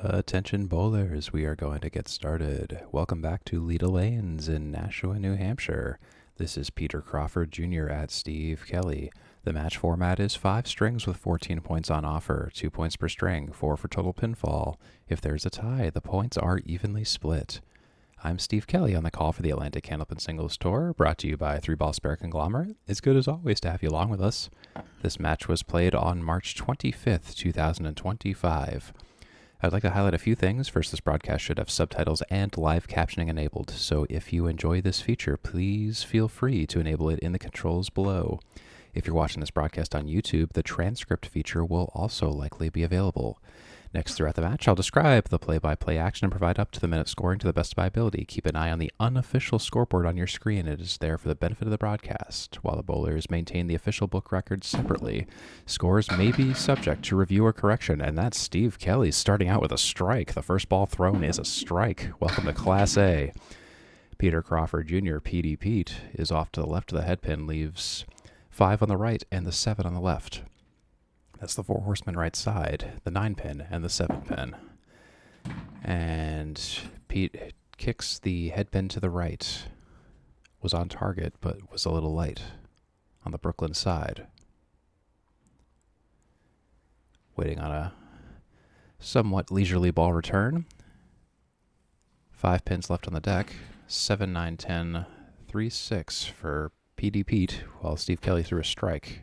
Attention bowlers, we are going to get started. Welcome back to Leda Lanes in Nashua, New Hampshire. This is Peter Crawford Jr. at Steve Kelly. The match format is 5 strings with 14 points on offer, 2 points per string, 4 for total pinfall. If there's a tie, the points are evenly split. I'm Steve Kelly on the call for the Atlantic Candlepin Singles Tour, brought to you by 3 Ball Spare Conglomerate. It's good as always to have you along with us. This match was played on March 25th, 2025. I'd like to highlight a few things. First, this broadcast should have subtitles and live captioning enabled, so if you enjoy this feature, please feel free to enable it in the controls below. If you're watching this broadcast on YouTube, the transcript feature will also likely be available. Next, throughout the match, I'll describe the play-by-play action and provide up-to-the-minute scoring to the best of my ability. Keep an eye on the unofficial scoreboard on your screen. It is there for the benefit of the broadcast. While the bowlers maintain the official book records separately, scores may be subject to review or correction, and that's Steve Kelly starting out with a strike. The first ball thrown is a strike. Welcome to Class A. Peter Crawford Jr., Petey Pete, is off to the left of the headpin, leaves 5 on the right and the 7 on the left. That's the 4 horsemen right side, the 9 pin and the 7 pin. And Pete kicks the headpin to the right. Was on target, but was a little light on the Brooklyn side. Waiting on a somewhat leisurely ball return. 5 pins left on the deck. 7, 9, 10, 3, 6 for Petey Pete, while Steve Kelly threw a strike.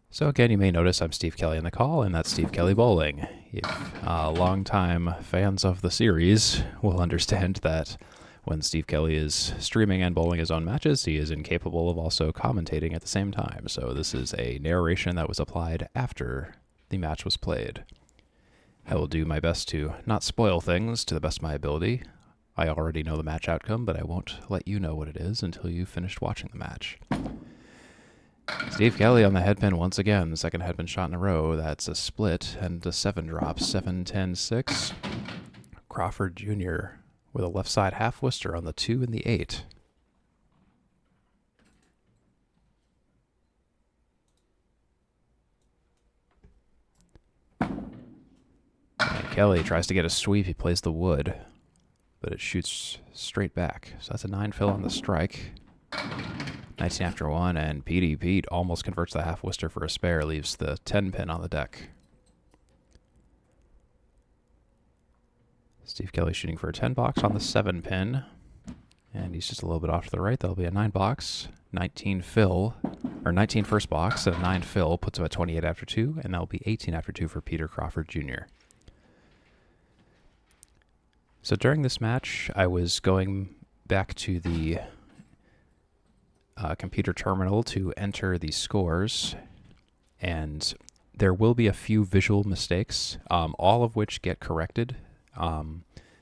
So again, you may notice I'm Steve Kelly on the call, and that's Steve Kelly bowling. If longtime fans of the series will understand that when Steve Kelly is streaming and bowling his own matches, he is incapable of also commentating at the same time. So this is a narration that was applied after the match was played. I will do my best to not spoil things to the best of my ability. I already know the match outcome, but I won't let you know what it is until you've finished watching the match. Steve Kelly on the headpin once again. The second headpin shot in a row. That's a split and a 7 drop. 7, 10, 6. Crawford Jr. with a left side half Worcester on the 2 and the 8. And Kelly tries to get a sweep. He plays the wood, but it shoots straight back. So that's a 9 fill on the strike. 19 after 1, and Petey Pete almost converts the half Worcester for a spare, leaves the 10 pin on the deck. Steve Kelly shooting for a 10 box on the 7 pin, and he's just a little bit off to the right. That'll be a 9 box, 19 fill, or 19 first box, and a 9 fill puts him at 28 after 2, and that'll be 18 after 2 for Peter Crawford Jr. So during this match, I was going back to the computer terminal to enter the scores, and there will be a few visual mistakes, all of which get corrected.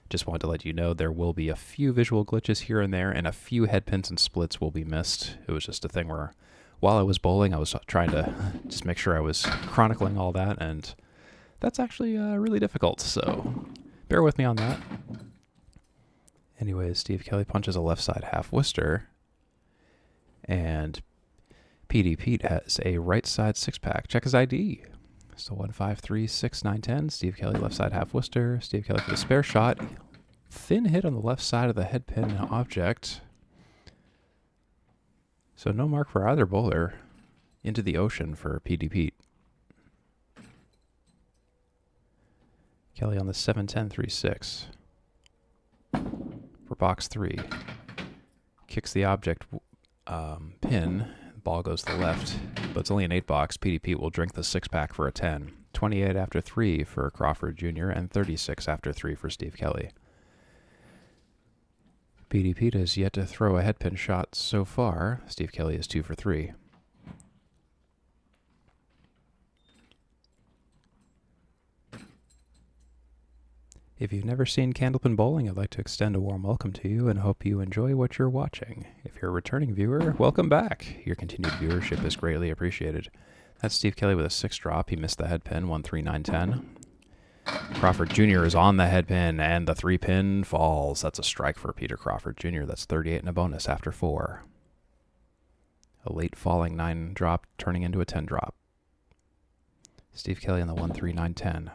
Just wanted to let you know there will be a few visual glitches here and there, and a few headpins and splits will be missed. It was just a thing where while I was bowling, I was trying to just make sure I was chronicling all that, and that's actually really difficult, so bear with me on that. Anyways, Steve Kelly punches a left side half Worcester, and Petey Pete has a right side 6-pack. Check his ID. So 1, 5, 3, 6, 9, 10. Steve Kelly left side half Worcester. Steve Kelly for the spare shot. Thin hit on the left side of the headpin object. So no mark for either bowler. Into the ocean for Petey Pete. Kelly on the 7, 10, 3, 6. For box 3. Kicks the object pin. Ball goes to the left, but it's only an 8 box. Petey Pete will drink the 6-pack for a 10. 28 after 3 for Crawford Jr. and 36 after 3 for Steve Kelly. Petey Pete has yet to throw a headpin shot so far. Steve Kelly is 2 for 3. If you've never seen Candlepin Bowling, I'd like to extend a warm welcome to you and hope you enjoy what you're watching. If you're a returning viewer, welcome back. Your continued viewership is greatly appreciated. That's Steve Kelly with a 6 drop. He missed the headpin, 1, 3, 9, 10. Crawford Jr. is on the headpin, and the 3 pin falls. That's a strike for Peter Crawford Jr. That's 38 and a bonus after 4. A late falling 9 drop turning into a 10 drop. Steve Kelly on the 1, 3, 9, 10.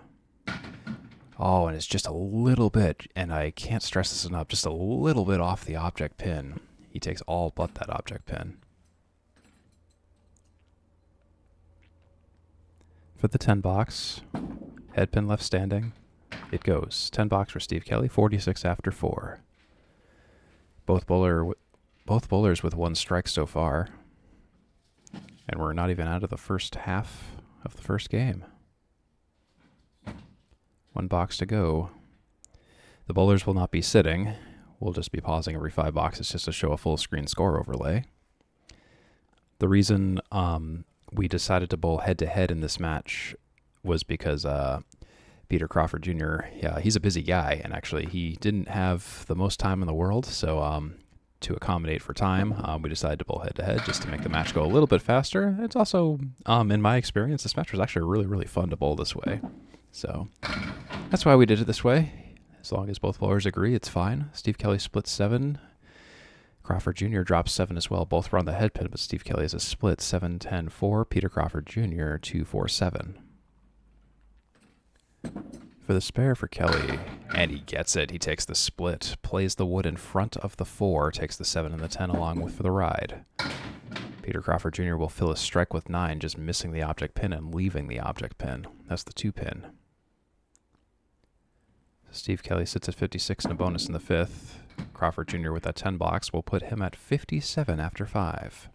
Oh, and it's just a little bit, and I can't stress this enough, just a little bit off the object pin. He takes all but that object pin. For the 10 box, head pin left standing, it goes. 10 box for Steve Kelly, 46 after 4. Both bowlers with 1 strike so far. And we're not even out of the first half of the first game. 1 box to go. The bowlers will not be sitting. We'll just be pausing every 5 boxes just to show a full screen score overlay. The reason we decided to bowl head-to-head in this match was because Peter Crawford Jr., yeah, he's a busy guy, and actually he didn't have the most time in the world, so to accommodate for time, we decided to bowl head-to-head just to make the match go a little bit faster. It's also, in my experience, this match was actually really, really fun to bowl this way. So that's why we did it this way. As long as both bowlers agree, it's fine. Steve Kelly splits 7. Crawford Jr. drops 7 as well. Both were on the head pin, but Steve Kelly has a split 7-10-4. Peter Crawford Jr. 2-4-7. For the spare for Kelly, and he gets it. He takes the split, plays the wood in front of the 4, takes the 7 and the 10 along with for the ride. Peter Crawford Jr. will fill a strike with 9, just missing the object pin and leaving the object pin. That's the 2 pin. Steve Kelly sits at 56 and a bonus in the 5th. Crawford Jr. with that 10 box will put him at 57 after 5.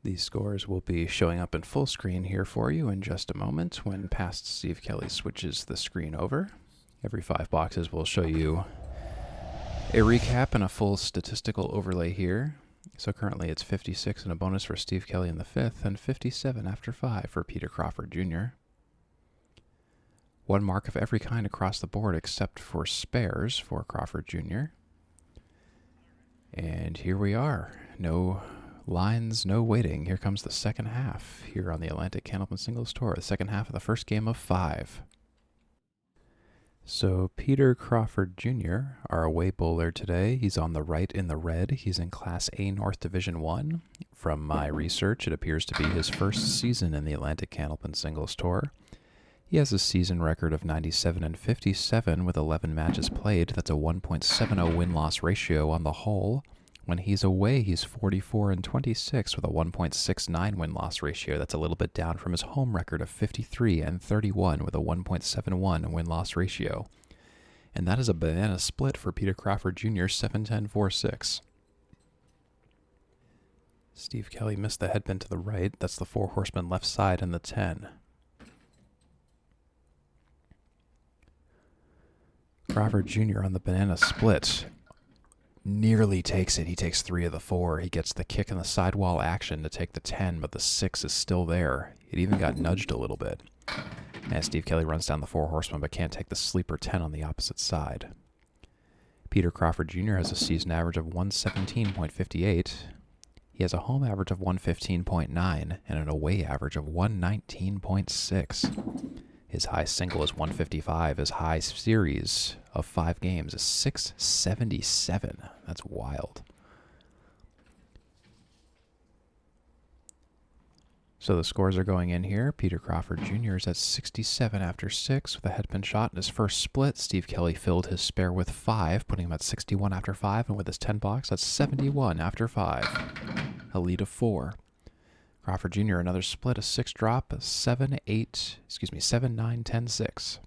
These scores will be showing up in full screen here for you in just a moment when past Steve Kelly switches the screen over. Every 5 boxes will show you a recap and a full statistical overlay here. So currently it's 56 and a bonus for Steve Kelly in the 5th and 57 after 5 for Peter Crawford Jr. 1 mark of every kind across the board except for spares for Crawford Jr. And here we are. No lines, no waiting. Here comes the second half here on the Atlantic Candlepin Singles Tour. The second half of the first game of 5. So Peter Crawford Jr., our away bowler today, he's on the right in the red. He's in Class A North Division 1. From my research, it appears to be his first season in the Atlantic Candlepin Singles Tour. He has a season record of 97 and 57 with 11 matches played. That's a 1.70 win-loss ratio on the whole. When he's away, he's 44 and 26 with a 1.69 win-loss ratio. That's a little bit down from his home record of 53 and 31 with a 1.71 win-loss ratio. And that is a banana split for Peter Crawford Jr., 7-10-4-6. Steve Kelly missed the headpin to the right. That's the 4 horsemen left side and the 10. Crawford Jr. on the banana split nearly takes it. He takes 3 of the 4. He gets the kick in the sidewall action to take the 10, but the 6 is still there. It even got nudged a little bit. And Steve Kelly runs down the 4 horsemen, but can't take the sleeper 10 on the opposite side. Peter Crawford Jr. has a season average of 117.58. He has a home average of 115.9 and an away average of 119.6. His high single is 155. His high series of 5 games is 677. That's wild. So the scores are going in here. Peter Crawford Jr. is at 67 after 6 with a headpin shot in his first split. Steve Kelly filled his spare with 5, putting him at 61 after 5. And with his 10 box, that's 71 after 5. A lead of 4. Crawford Jr. another split, a 6 drop, a 7-9-10-6.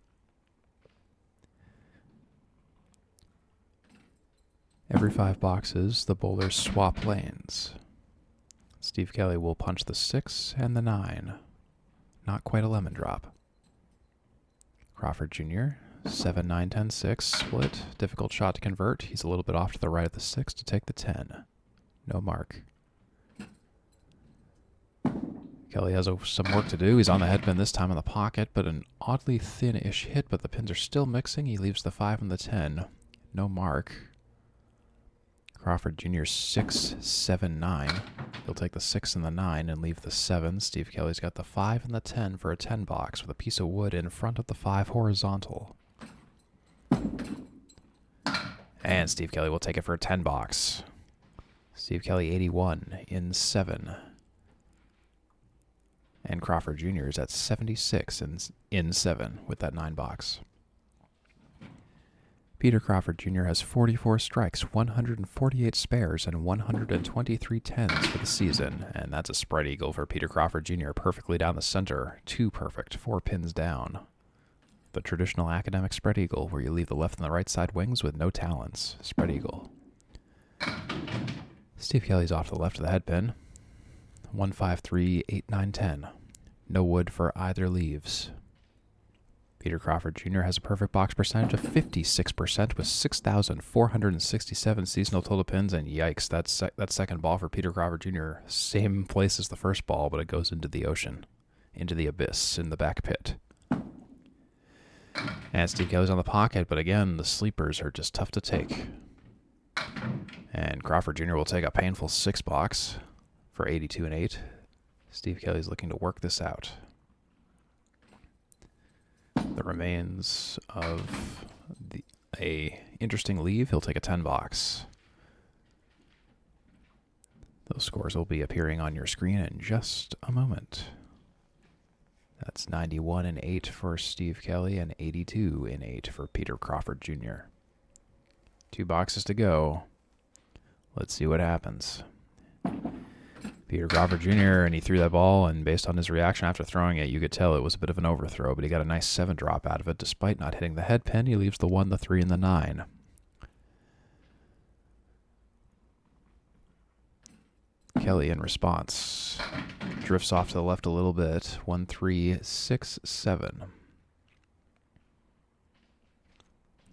Every 5 boxes, the bowlers swap lanes. Steve Kelly will punch the 6 and the 9. Not quite a lemon drop. Crawford Jr., 7-9-10-6 split. Difficult shot to convert. He's a little bit off to the right of the 6 to take the 10. No mark. Kelly has some work to do. He's on the headpin this time in the pocket, but an oddly thin-ish hit, but the pins are still mixing. He leaves the 5 and the 10. No mark. Crawford Jr. 6-7-9. He'll take the 6 and the 9 and leave the 7. Steve Kelly's got the 5 and the 10 for a 10 box with a piece of wood in front of the 5 horizontal. And Steve Kelly will take it for a 10 box. Steve Kelly 81 in 7. And Crawford Jr. is at 76 in 7 with that 9 box. Peter Crawford Jr. has 44 strikes, 148 spares, and 123 tens for the season. And that's a spread eagle for Peter Crawford Jr. Perfectly down the center. 2 perfect, 4 pins down. The traditional academic spread eagle, where you leave the left and the right side wings with no talons. Spread eagle. Steve Kelly's off to the left of the head pin. 1, 5, 3, 8, 9, 10. No wood for either leaves. Peter Crawford Jr. has a perfect box percentage of 56% with 6,467 seasonal total pins, and yikes, that second ball for Peter Crawford Jr. Same place as the first ball, but it goes into the ocean, into the abyss, in the back pit. And Steve Kelly's on the pocket, but again, the sleepers are just tough to take. And Crawford Jr. will take a painful 6 box for 82 and 8. Steve Kelly's looking to work this out. The remains of a interesting leave, he'll take a 10 box. Those scores will be appearing on your screen in just a moment. That's 91 and 8 for Steve Kelly and 82 and 8 for Peter Crawford Jr. 2 boxes to go. Let's see what happens. Peter Crawford Jr., and he threw that ball, and based on his reaction after throwing it, you could tell it was a bit of an overthrow, but he got a nice 7 drop out of it. Despite not hitting the head pin, he leaves the 1, the 3, and the 9. Kelly, in response, drifts off to the left a little bit. 1, 3, 6, 7.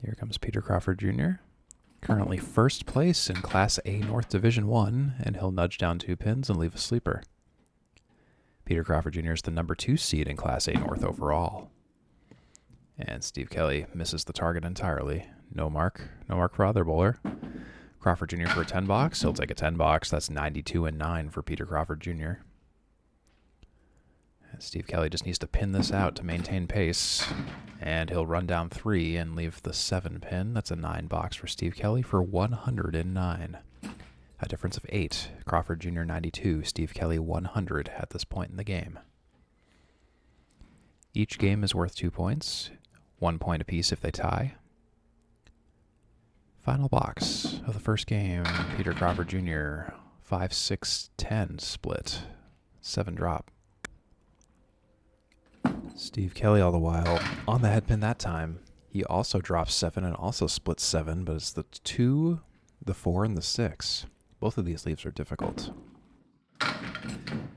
Here comes Peter Crawford Jr., currently first place in Class A North Division 1, and he'll nudge down 2 pins and leave a sleeper. Peter Crawford Jr. is the number 2 seed in Class A North overall. And Steve Kelly misses the target entirely. No mark. No mark for other bowler. Crawford Jr. for a 10 box. He'll take a 10 box. That's 92 and 9 for Peter Crawford Jr. And Steve Kelly just needs to pin this out to maintain pace. And he'll run down 3 and leave the 7 pin. That's a 9 box for Steve Kelly for 109. A difference of 8. Crawford Jr. 92, Steve Kelly 100 at this point in the game. Each game is worth 2 points. 1 point apiece if they tie. Final box of the first game. Peter Crawford Jr. 5, 6, 10 split. 7 drop. Steve Kelly all the while on the head pin that time. He also drops 7 and also splits 7, but it's the 2, the 4, and the 6. Both of these leaves are difficult.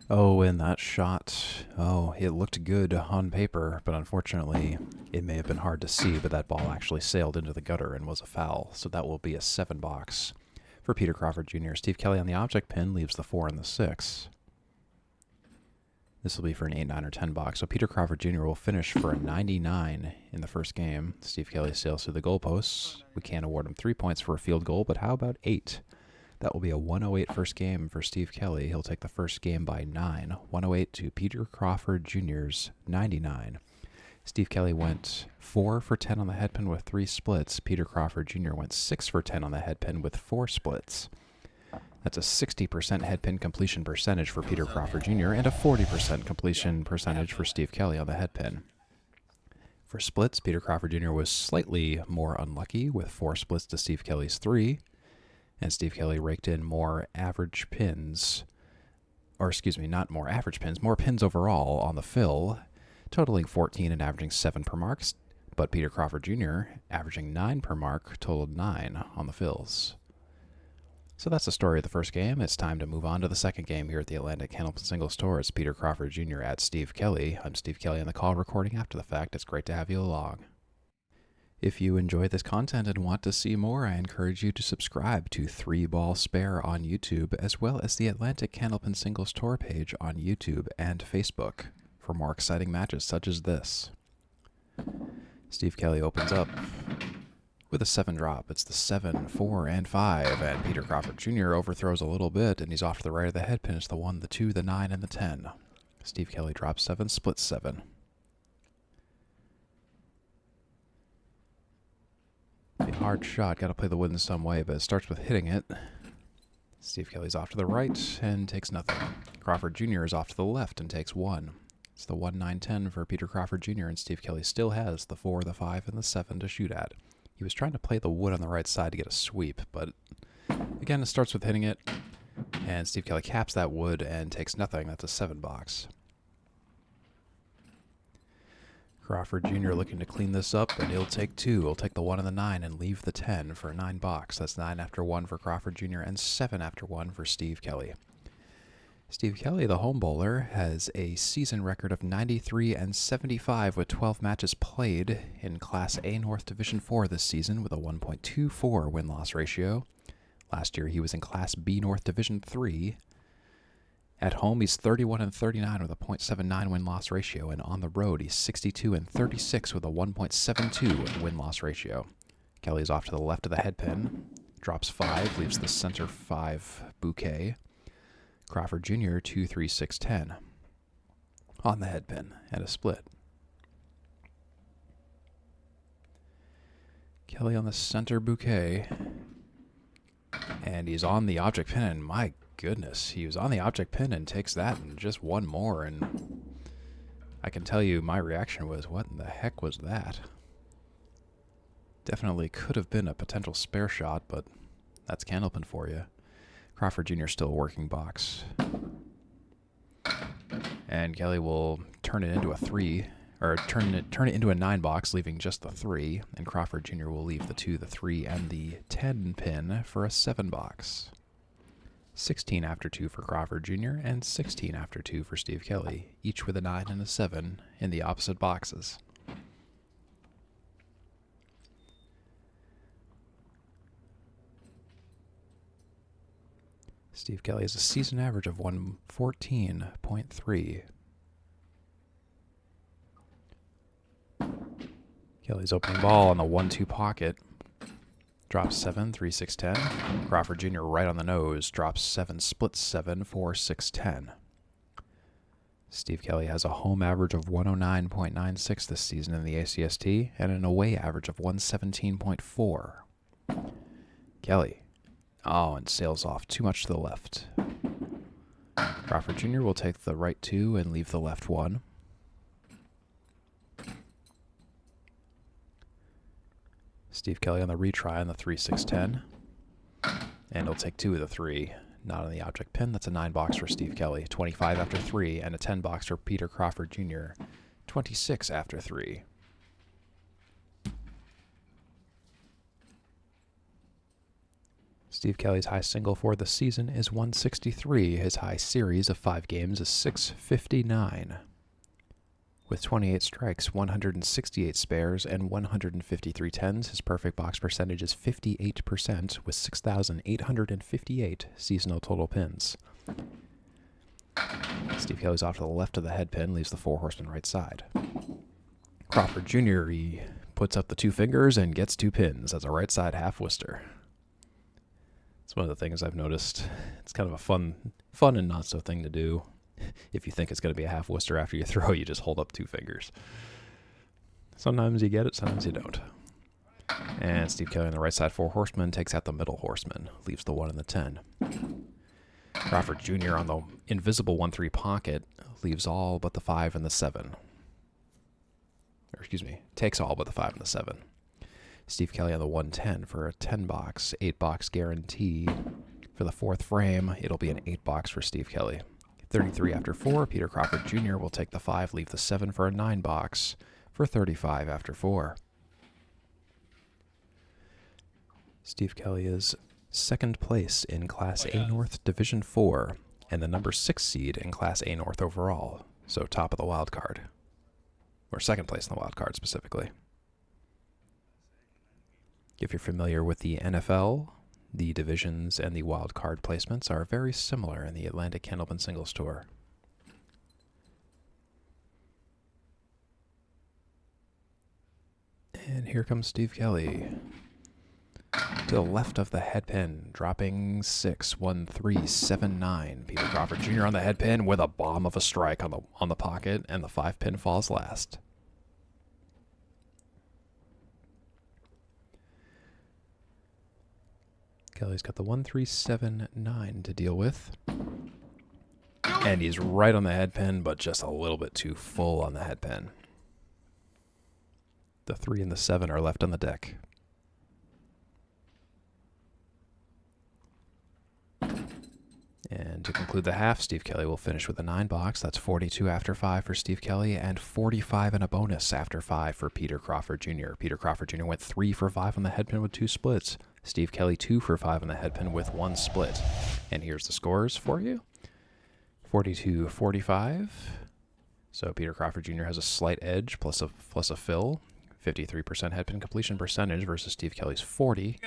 Oh, and that shot. Oh, it looked good on paper, but unfortunately, it may have been hard to see, but that ball actually sailed into the gutter and was a foul, so that will be a 7 box for Peter Crawford Jr. Steve Kelly on the object pin leaves the 4 and the 6. This will be for an 8, 9, or 10 box. So Peter Crawford Jr. will finish for a 99 in the first game. Steve Kelly sails through the goalposts. We can't award him 3 points for a field goal, but how about 8? That will be a 108 first game for Steve Kelly. He'll take the first game by 9. 108 to Peter Crawford Jr.'s 99. Steve Kelly went 4 for 10 on the head pin with 3 splits. Peter Crawford Jr. went 6 for 10 on the head pin with 4 splits. That's a 60% head pin completion percentage for Peter Crawford Jr. and a 40% completion percentage for Steve Kelly on the head pin. For splits, Peter Crawford Jr. was slightly more unlucky with 4 splits to Steve Kelly's 3, and Steve Kelly raked in more average pins, or excuse me, not more average pins, more pins overall on the fill, totaling 14 and averaging 7 per mark, but Peter Crawford Jr. averaging 9 per mark, totaled 9 on the fills. So that's the story of the first game. It's time to move on to the second game here at the Atlantic Kennel Single Store. It's Peter Crawford Jr. at Steve Kelly. I'm Steve Kelly on the call recording after the fact. It's great to have you along. If you enjoy this content and want to see more, I encourage you to subscribe to 3 Ball Spare on YouTube, as well as the Atlantic Candlepin Singles Tour page on YouTube and Facebook for more exciting matches such as this. Steve Kelly opens up with a 7 drop. It's the 7, 4, and 5, and Peter Crawford Jr. overthrows a little bit, and he's off to the right of the head pin. It's the 1, the 2, the 9, and the 10. Steve Kelly drops 7, splits 7. A hard shot. Got to play the wood in some way, but it starts with hitting it. Steve Kelly's off to the right and takes nothing. Crawford Jr. is off to the left and takes 1. It's the 1-9-10 for Peter Crawford Jr., and Steve Kelly still has the 4, the 5, and the 7 to shoot at. He was trying to play the wood on the right side to get a sweep, but again, it starts with hitting it, and Steve Kelly caps that wood and takes nothing. That's a 7 box. Crawford Jr. looking to clean this up, and he'll take 2. He'll take the 1 and the 9 and leave the 10 for a 9 box. That's 9 after 1 for Crawford Jr. and 7 after 1 for Steve Kelly. Steve Kelly, the home bowler, has a season record of 93-75 with 12 matches played in Class A North Division 4 this season with a 1.24 win-loss ratio. Last year he was in Class B North Division 3. At home, he's 31-39 with a .79 win-loss ratio, and on the road, he's 62-36 with a 1.72 win-loss ratio. Kelly's off to the left of the headpin, drops 5, leaves the center 5 bouquet. Crawford Jr. 2-3-6-10 on the headpin at a split. Kelly on the center bouquet, and he's on the object pin, and my goodness, he was on the object pin and takes that and just 1 more, and I can tell you my reaction was, what in the heck was that? Definitely could have been a potential spare shot, but that's Candlepin for you. Crawford Jr. still a working box. And Kelly will turn it into a 3, or turn it into a 9 box, leaving just the 3, and Crawford Jr. will leave the 2, the 3, and the 10 pin for a 7 box. 16 after 2 for Crawford Jr. and 16 after 2 for Steve Kelly, each with a 9 and a 7 in the opposite boxes. Steve Kelly has a season average of 114.3. Kelly's opening ball on the 1-2 pocket. Drops 7, 3-6-10. Crawford Jr. right on the nose. Drops 7, splits 7, 4-6-10. Steve Kelly has a home average of 109.96 this season in the ACST and an away average of 117.4. Kelly. Oh, and sails off too much to the left. Crawford Jr. will take the right 2 and leave the left 1. Steve Kelly on the retry on the 3-6-10. And he'll take 2 of the 3. Not on the object pin. That's a 9 box for Steve Kelly. 25 after 3 and a 10 box for Peter Crawford Jr. 26 after 3. Steve Kelly's high single for the season is 163. His high series of 5 games is 659. With 28 strikes, 168 spares, and 153 tens, his perfect box percentage is 58% with 6,858 seasonal total pins. Steve Kelly's off to the left of the head pin, leaves the 4 horseman right side. Crawford Jr., he puts up the 2 fingers and gets 2 pins as a right side half Worcester. It's one of the things I've noticed. It's kind of a fun and not so thing to do. If you think it's going to be a half Worcester after you throw, you just hold up 2 fingers. Sometimes you get it, sometimes you don't. And Steve Kelly on the right side 4 horsemen takes out the middle horseman, leaves the 1 and the 10. Crawford Jr. on the invisible 1-3 pocket leaves all but the 5 and the 7. Or excuse me, takes all but the 5 and the 7. Steve Kelly on the 110 for a 10 box, 8 box guarantee. For the 4th frame, it'll be an 8 box for Steve Kelly. 33 after 4, Peter Crawford Jr. will take the 5, leave the 7 for a 9 box for 35 after 4. Steve Kelly is 2nd place in Class A North Division 4 and the number 6 seed in Class A North overall, so top of the wild card. Or 2nd place in the wild card specifically. If you're familiar with the NFL, the divisions and the wild card placements are very similar in the Atlantic Candlepin Singles Tour. And here comes Steve Kelly. To the left of the head pin, dropping 6, 1, 3, 7, 9. Peter Crawford Jr. on the head pin with a bomb of a strike on the pocket, and the 5 pin falls last. Kelly's got the 1-3-7-9 to deal with. And he's right on the head pin, but just a little bit too full on the head pin. The 3 and the 7 are left on the deck. And to conclude the half, Steve Kelly will finish with a 9 box. That's 42 after 5 for Steve Kelly and 45 and a bonus after 5 for Peter Crawford Jr. Peter Crawford Jr. went 3 for 5 on the head pin with 2 splits. Steve Kelly 2 for 5 on the head pin with 1 split. And here's the scores for you. 42-45. So Peter Crawford Jr. has a slight edge plus a fill. 53% head pin completion percentage versus Steve Kelly's 40.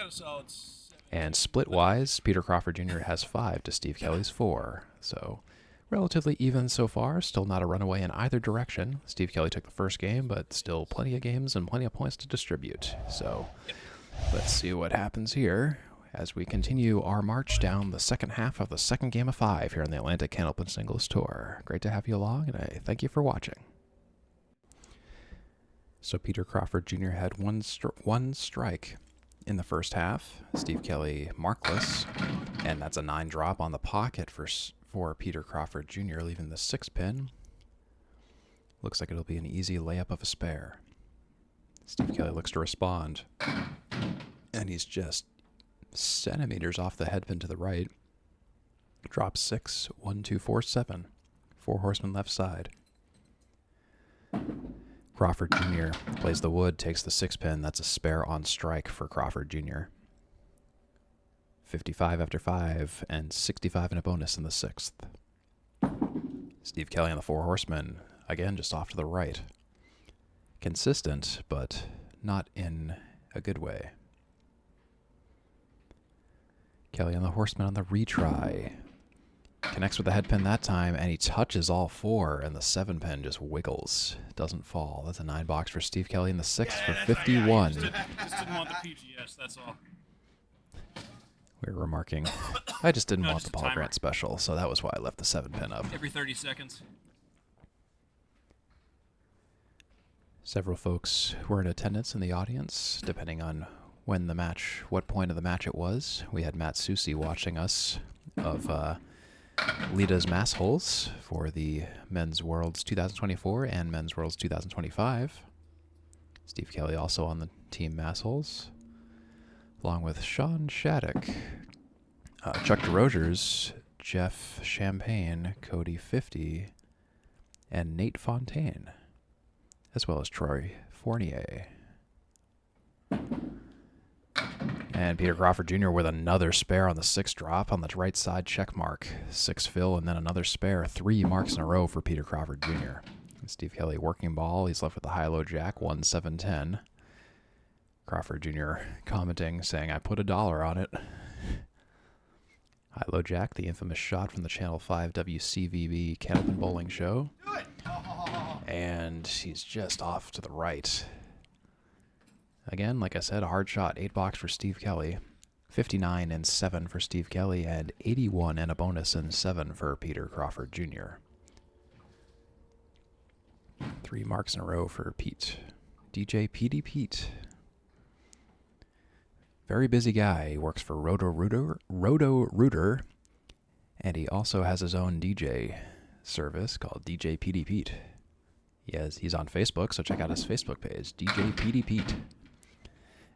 And split-wise, Peter Crawford Jr. has 5 to Steve Kelly's 4. So relatively even so far. Still not a runaway in either direction. Steve Kelly took the first game, but still plenty of games and plenty of points to distribute. So let's see what happens here as we continue our march down the second half of the second game of 5 here on the Atlantic Candlepin Singles Tour. Great to have you along, and I thank you for watching. So Peter Crawford Jr. had one strike in the first half. Steve Kelly markless, and that's a 9 drop on the pocket for Peter Crawford Jr., leaving the 6 pin. Looks like it'll be an easy layup of a spare. Steve Kelly looks to respond, and he's just centimeters off the head pin to the right. Drop 6, 1, 2, 4, 7. 4 horsemen left side. Crawford Jr. plays the wood, takes the 6 pin. That's a spare on strike for Crawford Jr. 55 after 5 and 65 in a bonus in the 6th. Steve Kelly on the 4 horsemen, again just off to the right. Consistent, but not in a good way. Kelly on the horseman on the retry. Connects with the head pin that time, and he touches all 4, and the 7 pin just wiggles. Doesn't fall. That's a 9 box for Steve Kelly in the 6th for 51. Just didn't want the PGS, that's all. We were remarking, I just didn't want the Paul Grant special, so that was why I left the 7 pin up. Every 30 seconds. Several folks were in attendance in the audience, depending on when the match, what point of the match it was. We had Matt Susi watching us of Leda's Mass Holes for the Men's Worlds 2024 and Men's Worlds 2025. Steve Kelly also on the team Mass Holes, along with Sean Shattuck, Chuck DeRogers, Jeff Champagne, Cody 50, and Nate Fontaine, as well as Troy Fournier. And Peter Crawford Jr. with another spare on the 6 drop on the right side check mark. 6 fill and then another spare. 3 marks in a row for Peter Crawford Jr. And Steve Kelly working ball. He's left with the high-low jack, 1-7-10. Crawford Jr. commenting, saying, I put $1 on it. High-low jack, the infamous shot from the Channel 5 WCVB Candlepin Bowling Show. And he's just off to the right. Again, like I said, a hard shot, 8 box for Steve Kelly, 59 and 7 for Steve Kelly, and 81 and a bonus and 7 for Peter Crawford Jr. 3 marks in a row for Pete. DJ Petey Pete. Very busy guy. He works for Roto Rooter, and he also has his own DJ service called DJ Petey Pete. He's on Facebook, so check out his Facebook page, DJ Petey Pete.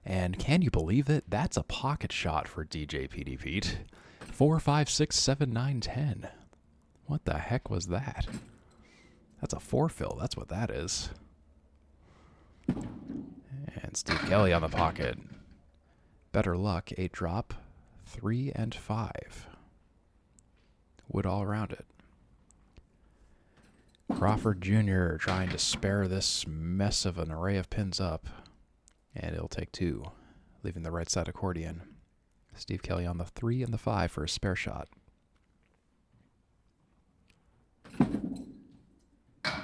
And can you believe it? That's a pocket shot for DJ Petey Pete. 4, 5, 6, 7, 9, 10. What the heck was that? That's a 4 fill. That's what that is. And Steve Kelly on the pocket. Better luck. 8 drop. 3 and 5. Wood all around it. Crawford Jr. trying to spare this mess of an array of pins up. And it'll take 2, leaving the right side accordion. Steve Kelly on the 3 and the 5 for a spare shot.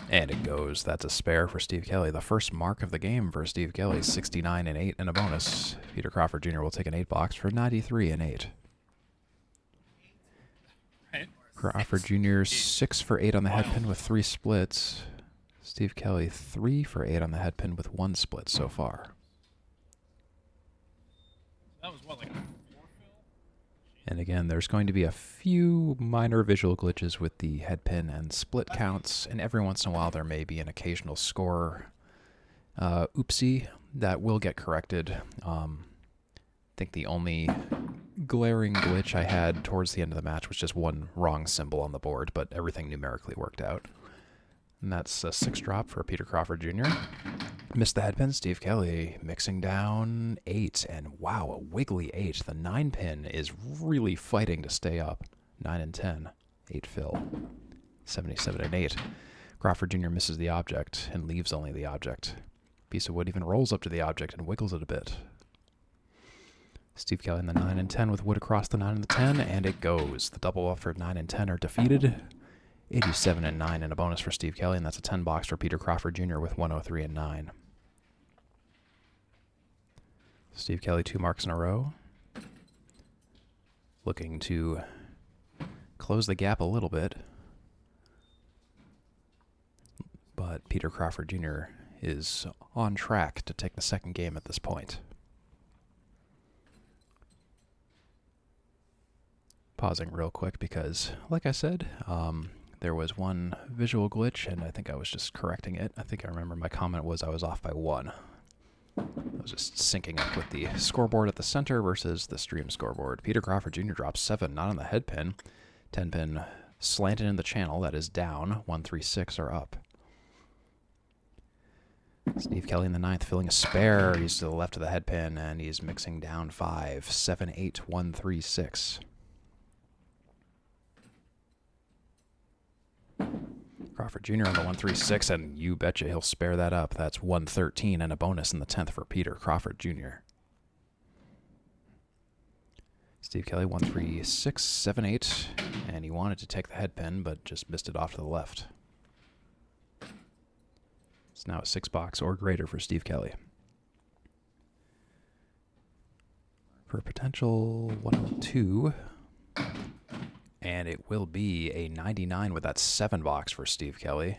And it goes. That's a spare for Steve Kelly. The first mark of the game for Steve Kelly, 69 and 8 and a bonus. Peter Crawford Jr. will take an 8 box for 93 and 8. Crawford Jr. 6 for 8 on the head pin with 3 splits. Steve Kelly 3 for 8 on the head pin with 1 split so far. That was what, like a 4 fill? And again, there's going to be a few minor visual glitches with the headpin and split counts, and every once in a while there may be an occasional score oopsie that will get corrected. I think the only glaring glitch I had towards the end of the match was just one wrong symbol on the board, but everything numerically worked out. And that's a 6-drop for Peter Crawford Jr. Missed the headpin. Steve Kelly mixing down 8, and wow, a wiggly 8. The 9-pin is really fighting to stay up. 9 and 10. 8 fill. 77 and 8. Crawford Jr. misses the object and leaves only the object. Piece of wood even rolls up to the object and wiggles it a bit. Steve Kelly in the 9 and 10 with wood across the 9 and the 10, and it goes. The double up for 9 and 10 are defeated. 87 and 9 and a bonus for Steve Kelly, and that's a 10 box for Peter Crawford Jr. with 103 and 9. Steve Kelly 2 marks in a row. Looking to close the gap a little bit. But Peter Crawford Jr. is on track to take the second game at this point. Pausing real quick because, like I said, there was one visual glitch, and I think I was just correcting it. I think I remember my comment was I was off by 1. I was just syncing up with the scoreboard at the center versus the stream scoreboard. Peter Crawford Jr. drops 7, not on the head pin. 10 pin slanted in the channel, that is down. 1, 3, 6 are up. Steve Kelly in the 9th filling a spare. He's to the left of the head pin, and he's mixing down 5, 7, 8, 1, 3, 6. Crawford Jr. on the 136, and you betcha he'll spare that up. That's 113 and a bonus in the 10th for Peter Crawford Jr. Steve Kelly 136, 7, 8, and he wanted to take the head pin, but just missed it off to the left. It's now a 6 box or greater for Steve Kelly. For a potential 102. And it will be a 99 with that 7 box for Steve Kelly.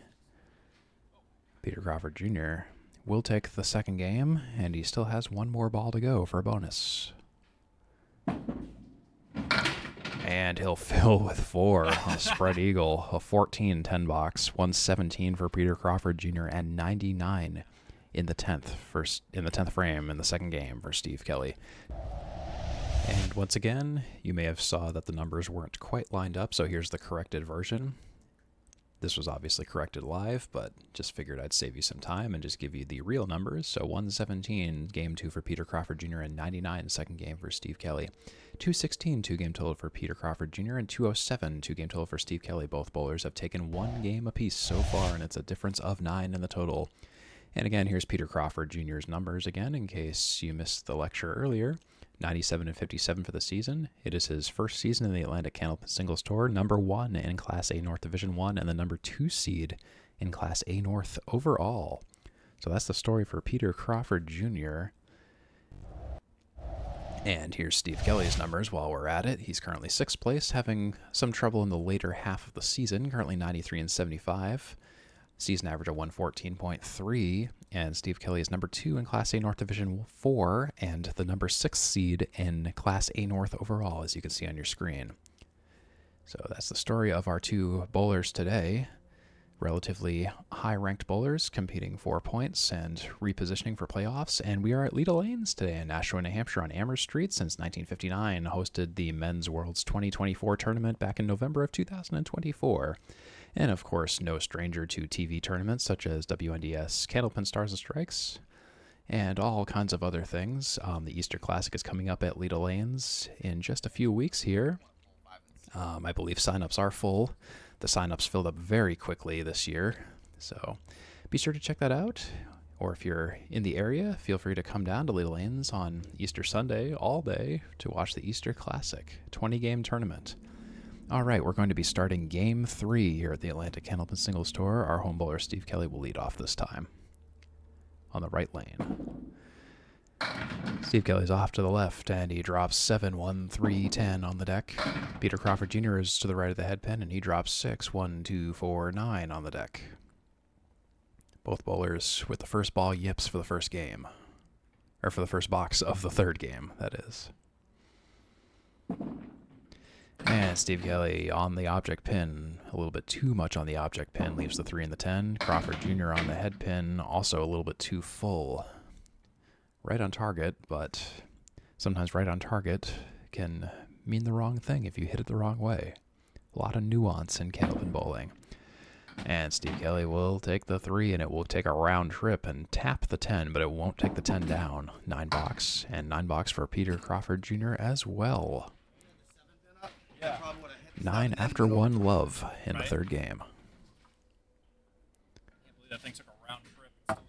Peter Crawford Jr. will take the second game, and he still has one more ball to go for a bonus. And he'll fill with 4 on a spread eagle, a 14 10 box, 117 for Peter Crawford Jr. and 99 in the 10th frame in the second game for Steve Kelly. And once again, you may have saw that the numbers weren't quite lined up, so here's the corrected version. This was obviously corrected live, but just figured I'd save you some time and just give you the real numbers. So 117, game 2 for Peter Crawford Jr., and 99, second game for Steve Kelly. 216, 2-game total for Peter Crawford Jr., and 207, 2-game total for Steve Kelly. Both bowlers have taken 1 game apiece so far, and it's a difference of 9 in the total. And again, here's Peter Crawford Jr.'s numbers again, in case you missed the lecture earlier. 97 and 57 for the season. It is his first season in the Atlantic Candlepin Singles Tour, number 1 in Class A North Division 1, and the number 2 seed in Class A North overall. So that's the story for Peter Crawford Jr. And here's Steve Kelly's numbers while we're at it. He's currently 6th place, having some trouble in the later half of the season, currently 93 and 75. Season average of 114.3, and Steve Kelly is number 2 in Class A North Division 4, and the number 6 seed in Class A North overall, as you can see on your screen. So that's the story of our 2 bowlers today. Relatively high-ranked bowlers competing for points and repositioning for playoffs, and we are at Leda Lanes today in Nashua, New Hampshire on Amherst Street since 1959, hosted the Men's World's 2024 tournament back in November of 2024. And of course, no stranger to TV tournaments such as WNDS, Candlepin Stars and Strikes, and all kinds of other things. The Easter Classic is coming up at Leda Lanes in just a few weeks here. I believe signups are full. The signups filled up very quickly this year, so be sure to check that out. Or if you're in the area, feel free to come down to Leda Lanes on Easter Sunday all day to watch the Easter Classic 20-game tournament. All right, we're going to be starting Game 3 here at the Atlantic Candlepin Singles Tour. Our home bowler, Steve Kelly, will lead off this time on the right lane. Steve Kelly's off to the left, and he drops 7, 1, 3, 10 on the deck. Peter Crawford Jr. is to the right of the head pin, and he drops 6, 1, 2, 4, 9 on the deck. Both bowlers with the first ball yips for the first game. Or for the first box of the third game, that is. And Steve Kelly on the object pin, a little bit too much on the object pin, leaves the 3 and the 10. Crawford Jr. on the head pin, also a little bit too full. Right on target, but sometimes right on target can mean the wrong thing if you hit it the wrong way. A lot of nuance in candlepin bowling. And Steve Kelly will take the 3, and it will take a round trip and tap the 10, but it won't take the 10 down. 9 box, and 9 box for Peter Crawford Jr. as well. 9 after 1 love in the third game. Can't believe that thing took a round trip.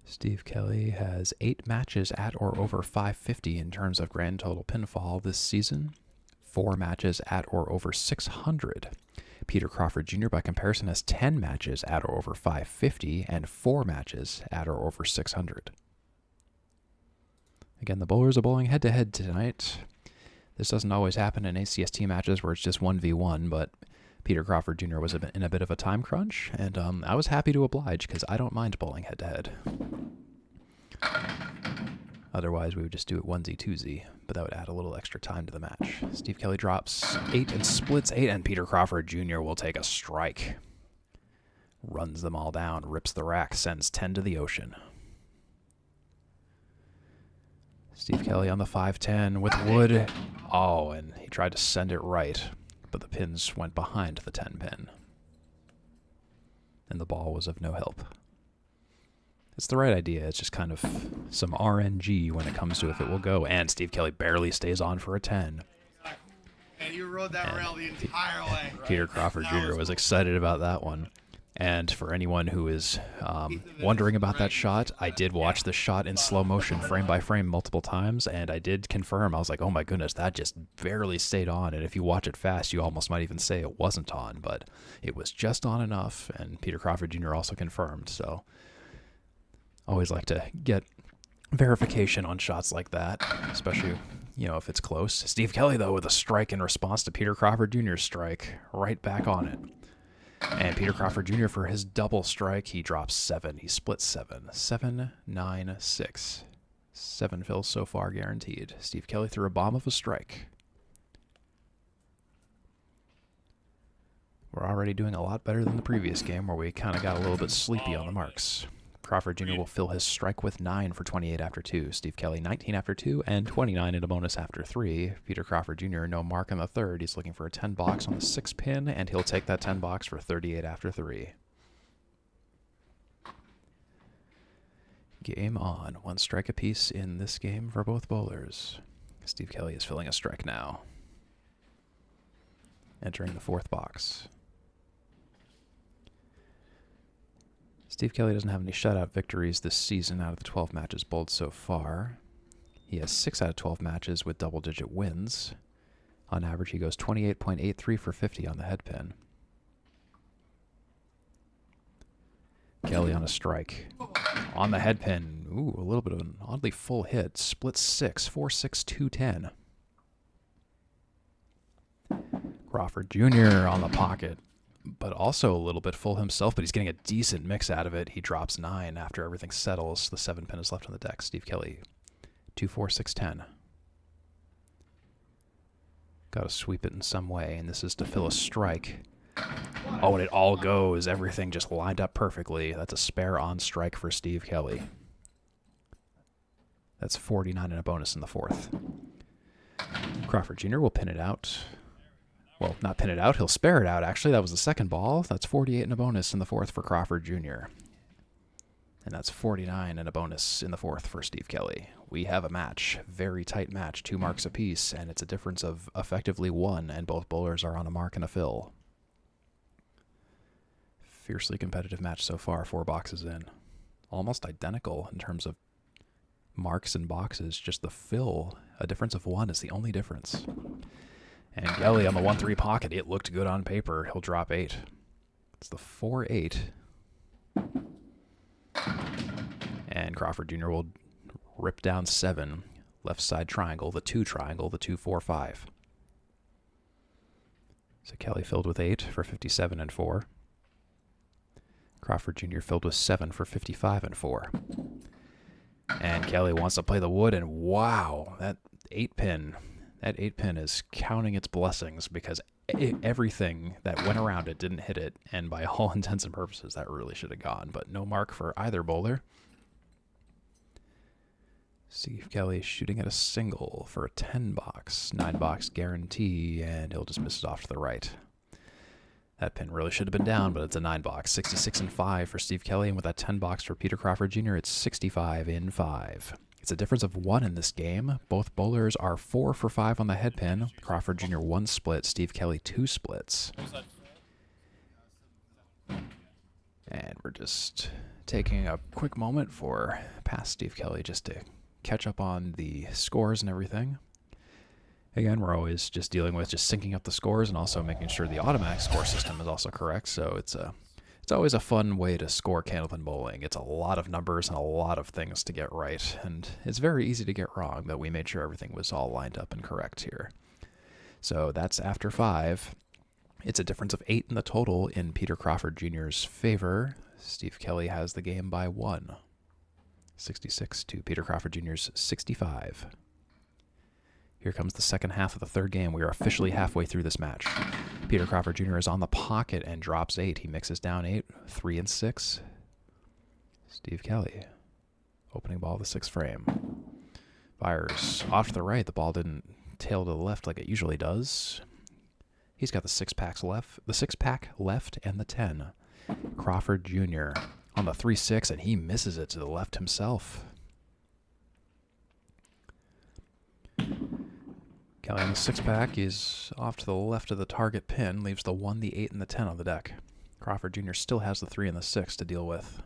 Steve Kelly has 8 matches at or over 550 in terms of grand total pinfall this season. 4 matches at or over 600. Peter Crawford Jr. by comparison has 10 matches at or over 550 and 4 matches at or over 600. Again, the bowlers are bowling head-to-head tonight. This doesn't always happen in ACST matches where it's just 1v1, but Peter Crawford Jr. was in a bit of a time crunch, and I was happy to oblige because I don't mind bowling head-to-head. Otherwise, we would just do it onesie-twosie, but that would add a little extra time to the match. Steve Kelly drops 8 and splits 8, and Peter Crawford Jr. will take a strike. Runs them all down, rips the rack, sends 10 to the ocean. Steve Kelly on the 5-10 with wood. Oh, and he tried to send it right, but the pins went behind the 10 pin. And the ball was of no help. It's the right idea. It's just kind of some RNG when it comes to if it will go. And Steve Kelly barely stays on for a 10. And you rode that rail the entire way. Peter Crawford Jr. was excited about that one. And for anyone who is wondering about that shot, I did watch the shot in slow motion, frame by frame, multiple times, and I did confirm. I was like, oh my goodness, that just barely stayed on. And if you watch it fast, you almost might even say it wasn't on, but it was just on enough. And Peter Crawford Jr. also confirmed. So always like to get verification on shots like that, especially, you know, if it's close. Steve Kelly, though, with a strike in response to Peter Crawford Jr.'s strike, right back on it. And Peter Crawford Jr. for his double strike, he drops 7. He splits 7. 7, 9, 6. 7 fills so far guaranteed. Steve Kelly threw a bomb of a strike. We're already doing a lot better than the previous game where we kind of got a little bit sleepy on the marks. Crawford Jr. will fill his strike with 9 for 28 after 2. Steve Kelly 19 after 2 and 29 in a bonus after 3. Peter Crawford Jr. no mark in the third. He's looking for a 10 box on the 6 pin, and he'll take that 10 box for 38 after 3. Game on. 1 strike apiece in this game for both bowlers. Steve Kelly is filling a strike now. Entering the 4th box. Steve Kelly doesn't have any shutout victories this season out of the 12 matches bowled so far. He has 6 out of 12 matches with double-digit wins. On average, he goes 28.83 for 50 on the head pin. Kelly on a strike. On the head pin. Ooh, a little bit of an oddly full hit. Split 6, 4-6, 2-10. Crawford Jr. on the pocket, but also a little bit full himself, but he's getting a decent mix out of it. He drops 9 after everything settles. The 7 pin is left on the deck. Steve Kelly, 2-4-6-10. Got to sweep it in some way, and this is to fill a strike. Oh, and it all goes. Everything just lined up perfectly. That's a spare on strike for Steve Kelly. That's 49 and a bonus in the 4th. Crawford Jr. will pin it out. Well, not pin it out. He'll spare it out, actually. That was the 2nd ball. That's 48 and a bonus in the 4th for Crawford Jr. And that's 49 and a bonus in the 4th for Steve Kelly. We have a match. Very tight match. 2 marks apiece, and it's a difference of effectively 1, and both bowlers are on a mark and a fill. Fiercely competitive match so far. 4 boxes in. Almost identical in terms of marks and boxes. Just the fill, a difference of 1 is the only difference. And Kelly on the 1-3 pocket. It looked good on paper. He'll drop 8. It's the 4-8. And Crawford Jr. will rip down 7. Left side triangle, the 2 triangle, the 2-4-5. So Kelly filled with 8 for 57 and 4. Crawford Jr. filled with 7 for 55 and 4. And Kelly wants to play the wood, and wow, that 8 pin. That 8 pin is counting its blessings because everything that went around it didn't hit it, and by all intents and purposes, that really should have gone. But no mark for either bowler. Steve Kelly shooting at a single for a 10 box, 9 box guarantee, and he'll just miss it off to the right. That pin really should have been down, but it's a 9 box. 66 and 5 for Steve Kelly, and with that 10 box for Peter Crawford Jr., it's 65 in 5. It's a difference of 1 in this game. Both bowlers are 4 for 5 on the head pin. Crawford Jr. 1 split, Steve Kelly 2 splits. And we're just taking a quick moment for past Steve Kelly just to catch up on the scores and everything. Again, we're always just dealing with just syncing up the scores and also making sure the automatic score system is also correct. So it's always a fun way to score Candlepin bowling. It's a lot of numbers and a lot of things to get right, and it's very easy to get wrong, but we made sure everything was all lined up and correct here. So that's after 5. It's a difference of 8 in the total in Peter Crawford Jr.'s favor. Steve Kelly has the game by 1. 66 to Peter Crawford Jr.'s 65. Here comes the second half of the third game. We are officially halfway through this match. Peter Crawford Jr. is on the pocket and drops 8. He mixes down 8, 3 and 6. Steve Kelly, opening ball of the 6th frame. Fires off to the right. The ball didn't tail to the left like it usually does. He's got the 6-pack left, and the 10. Crawford Jr. on the 3-6, and he misses it to the left himself. Kelly on the 6-pack is off to the left of the target pin, leaves the 1, the 8, and the 10 on the deck. Crawford Jr. still has the 3 and the 6 to deal with.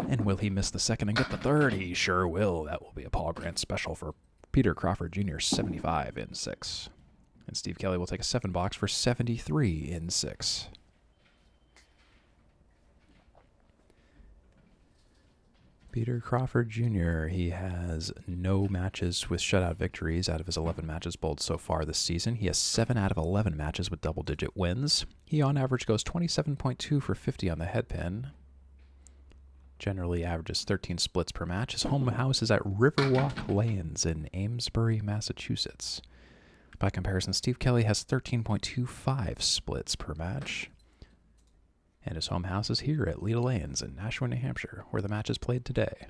And will he miss the second and get the third? He sure will. That will be a Paul Grant special for Peter Crawford Jr., 75 in 6. And Steve Kelly will take a 7 box for 73 in 6. Peter Crawford Jr., he has no matches with shutout victories out of his 11 matches bowled so far this season. He has 7 out of 11 matches with double-digit wins. He, on average, goes 27.2 for 50 on the head pin. Generally averages 13 splits per match. His home house is at Riverwalk Lanes in Amesbury, Massachusetts. By comparison, Steve Kelly has 13.25 splits per match. And his home house is here at Leda Lanes in Nashua, New Hampshire, where the match is played today.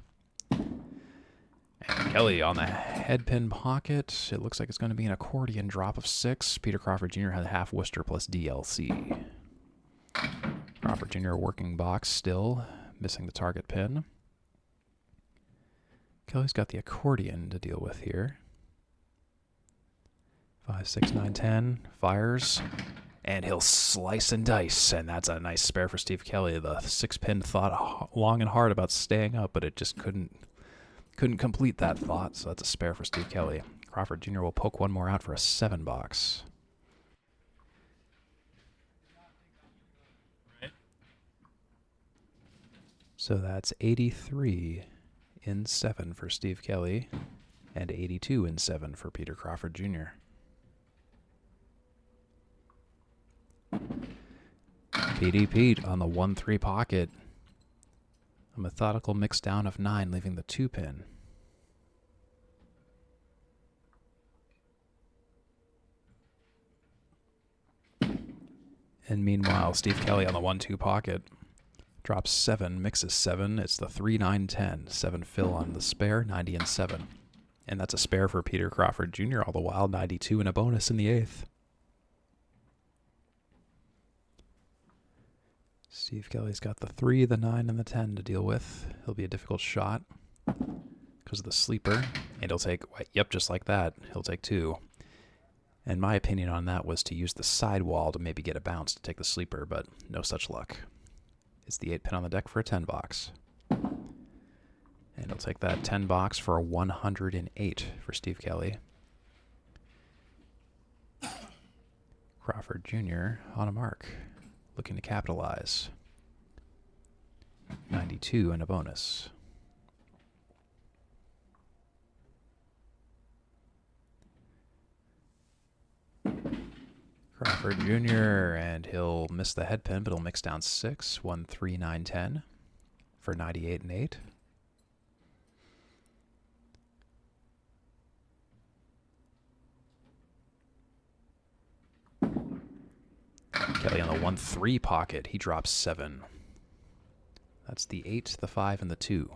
And Kelly on the head pin pocket. It looks like it's going to be an accordion drop of 6. Peter Crawford Jr. has half Worcester plus DLC. Crawford Jr. working box still, missing the target pin. Kelly's got the accordion to deal with here. 5, 6, 9, 10. Fires. And he'll slice and dice, and that's a nice spare for Steve Kelly. The 6-pin thought long and hard about staying up, but it just couldn't complete that thought, so that's a spare for Steve Kelly. Crawford Jr. will poke one more out for a 7 box. So that's 83 in 7 for Steve Kelly, and 82 in 7 for Peter Crawford Jr. Petey Pete on the 1-3 pocket. A methodical mix down of 9, leaving the 2-pin. And meanwhile, Steve Kelly on the 1-2 pocket drops 7, mixes 7. It's the 3, 9, 10. 7 fill on the spare, 90 and 7. And that's a spare for Peter Crawford Jr. all the while, 92 and a bonus in the 8th. Steve Kelly's got the 3, the 9, and the 10 to deal with. He'll be a difficult shot because of the sleeper. And he'll take, yep, just like that. He'll take 2. And my opinion on that was to use the sidewall to maybe get a bounce to take the sleeper, but no such luck. It's the 8-pin on the deck for a 10 box. And he'll take that 10 box for a 108 for Steve Kelly. Crawford Jr. on a mark, looking to capitalize. 92 and a bonus. Crawford Jr., and he'll miss the head pin, but he'll mix down 6, 1, 3, 9, 10 for 98 and 8. Kelly on the 1-3 pocket. He drops 7. That's the 8, the 5, and the 2.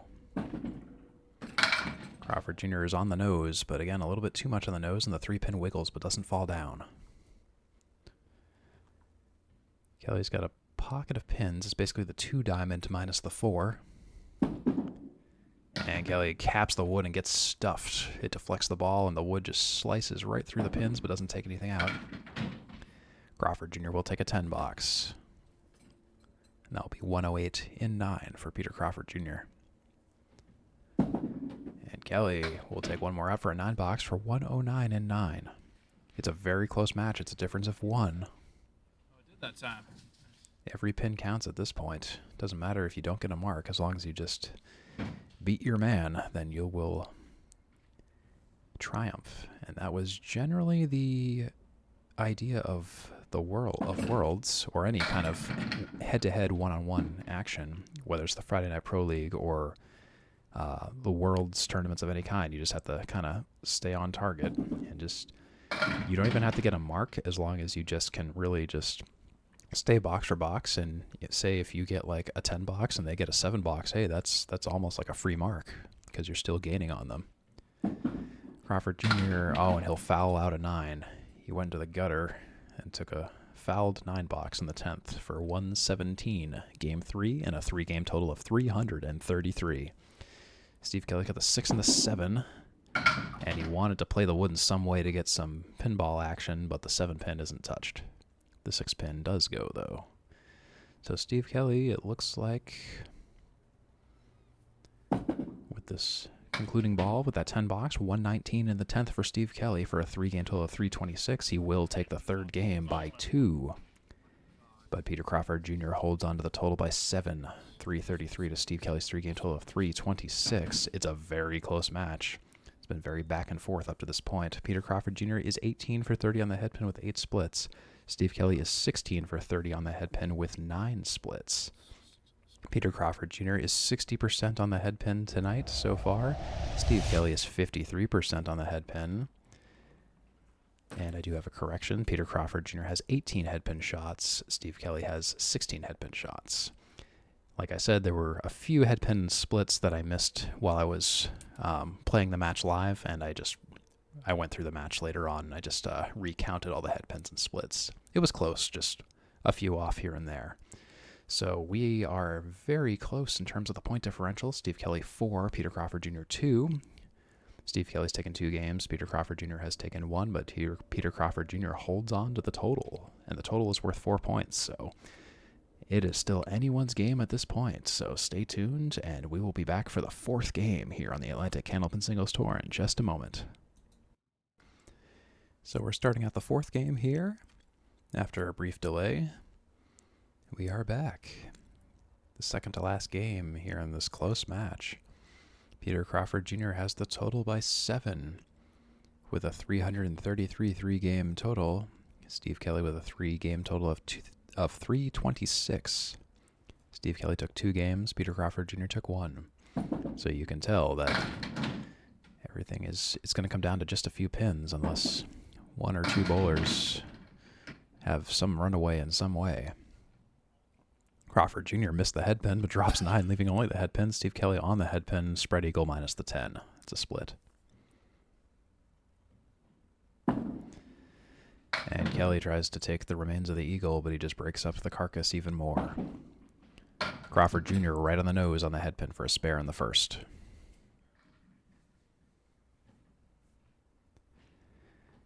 Crawford Jr. is on the nose, but again, a little bit too much on the nose, and the 3-pin wiggles, but doesn't fall down. Kelly's got a pocket of pins. It's basically the 2 diamond minus the 4. And Kelly caps the wood and gets stuffed. It deflects the ball, and the wood just slices right through the pins, but doesn't take anything out. Crawford Jr. will take a 10 box. And that'll be 108 in 9 for Peter Crawford Jr. And Kelly will take one more out for a 9 box for 109 in 9. It's a very close match. It's a difference of 1. Oh, it did that time. Every pin counts at this point. Doesn't matter if you don't get a mark, as long as you just beat your man, then you will triumph. And that was generally the idea of the worlds, or any kind of head-to-head one-on-one action, whether it's the Friday Night Pro League or the worlds tournaments of any kind. You just have to kind of stay on target, and just, you don't even have to get a mark, as long as you just can really just stay box for box. And say if you get like a 10 box and they get a 7 box, hey, that's almost like a free mark, because you're still gaining on them. Crawford Jr., oh, and he'll foul out a 9. He went to the gutter and took a fouled 9 box in the 10th for 117. Game 3 and a 3-game total of 333. Steve Kelly got the 6 and the 7, and he wanted to play the wood in some way to get some pinball action, but the 7 pin isn't touched. The 6 pin does go, though. So Steve Kelly, it looks like, with this concluding ball with that 10 box, 119 in the 10th for Steve Kelly for a 3-game total of 326. He will take the 3rd game by 2. But Peter Crawford Jr. holds on to the total by 7. 333 to Steve Kelly's 3-game total of 326. It's a very close match. It's been very back and forth up to this point. Peter Crawford Jr. is 18 for 30 on the head pin with 8 splits. Steve Kelly is 16 for 30 on the head pin with 9 splits. Peter Crawford Jr. is 60% on the head pin tonight so far. Steve Kelly is 53% on the head pin. And I do have a correction. Peter Crawford Jr. has 18 head pin shots. Steve Kelly has 16 head pin shots. Like I said, there were a few head pin splits that I missed while I was playing the match live, and I went through the match later on, and I just recounted all the head pins and splits. It was close, just a few off here and there. So we are very close in terms of the point differential. Steve Kelly 4, Peter Crawford Jr. 2. Steve Kelly's taken 2 games. Peter Crawford Jr. has taken 1, but Peter Crawford Jr. holds on to the total, and the total is worth 4 points. So it is still anyone's game at this point. So stay tuned, and we will be back for the 4th game here on the Atlantic Candlepin Singles Tour in just a moment. So we're starting out the 4th game here. After a brief delay, we are back. The second to last game here in this close match. Peter Crawford Jr. has the total by 7 with a 333 3-game total. Steve Kelly with a 3-game total of 326. Steve Kelly took 2 games. Peter Crawford Jr. took 1. So you can tell that everything it's going to come down to just a few pins, unless 1 or 2 bowlers have some runaway in some way. Crawford Jr. missed the head pin, but drops 9, leaving only the head pin. Steve Kelly on the head pin, spread eagle minus the 10. It's a split. And Kelly tries to take the remains of the eagle, but he just breaks up the carcass even more. Crawford Jr. right on the nose on the head pin for a spare in the first.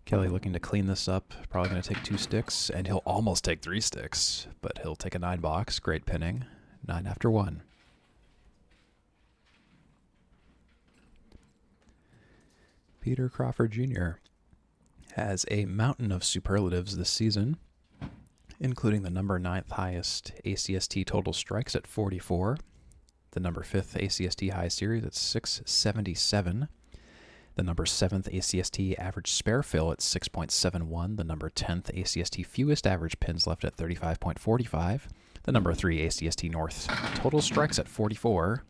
Kelly looking to clean this up, probably going to take 2 sticks, and he'll almost take 3 sticks, but he'll take a 9 box, great pinning, 9 after 1. Peter Crawford Jr. has a mountain of superlatives this season, including the number 9th highest ACST total strikes at 44, the number 5th ACST high series at 677, the number 7th ACST average spare fill at 6.71, the number 10th ACST fewest average pins left at 35.45, the number 3 ACST North total strikes at 44.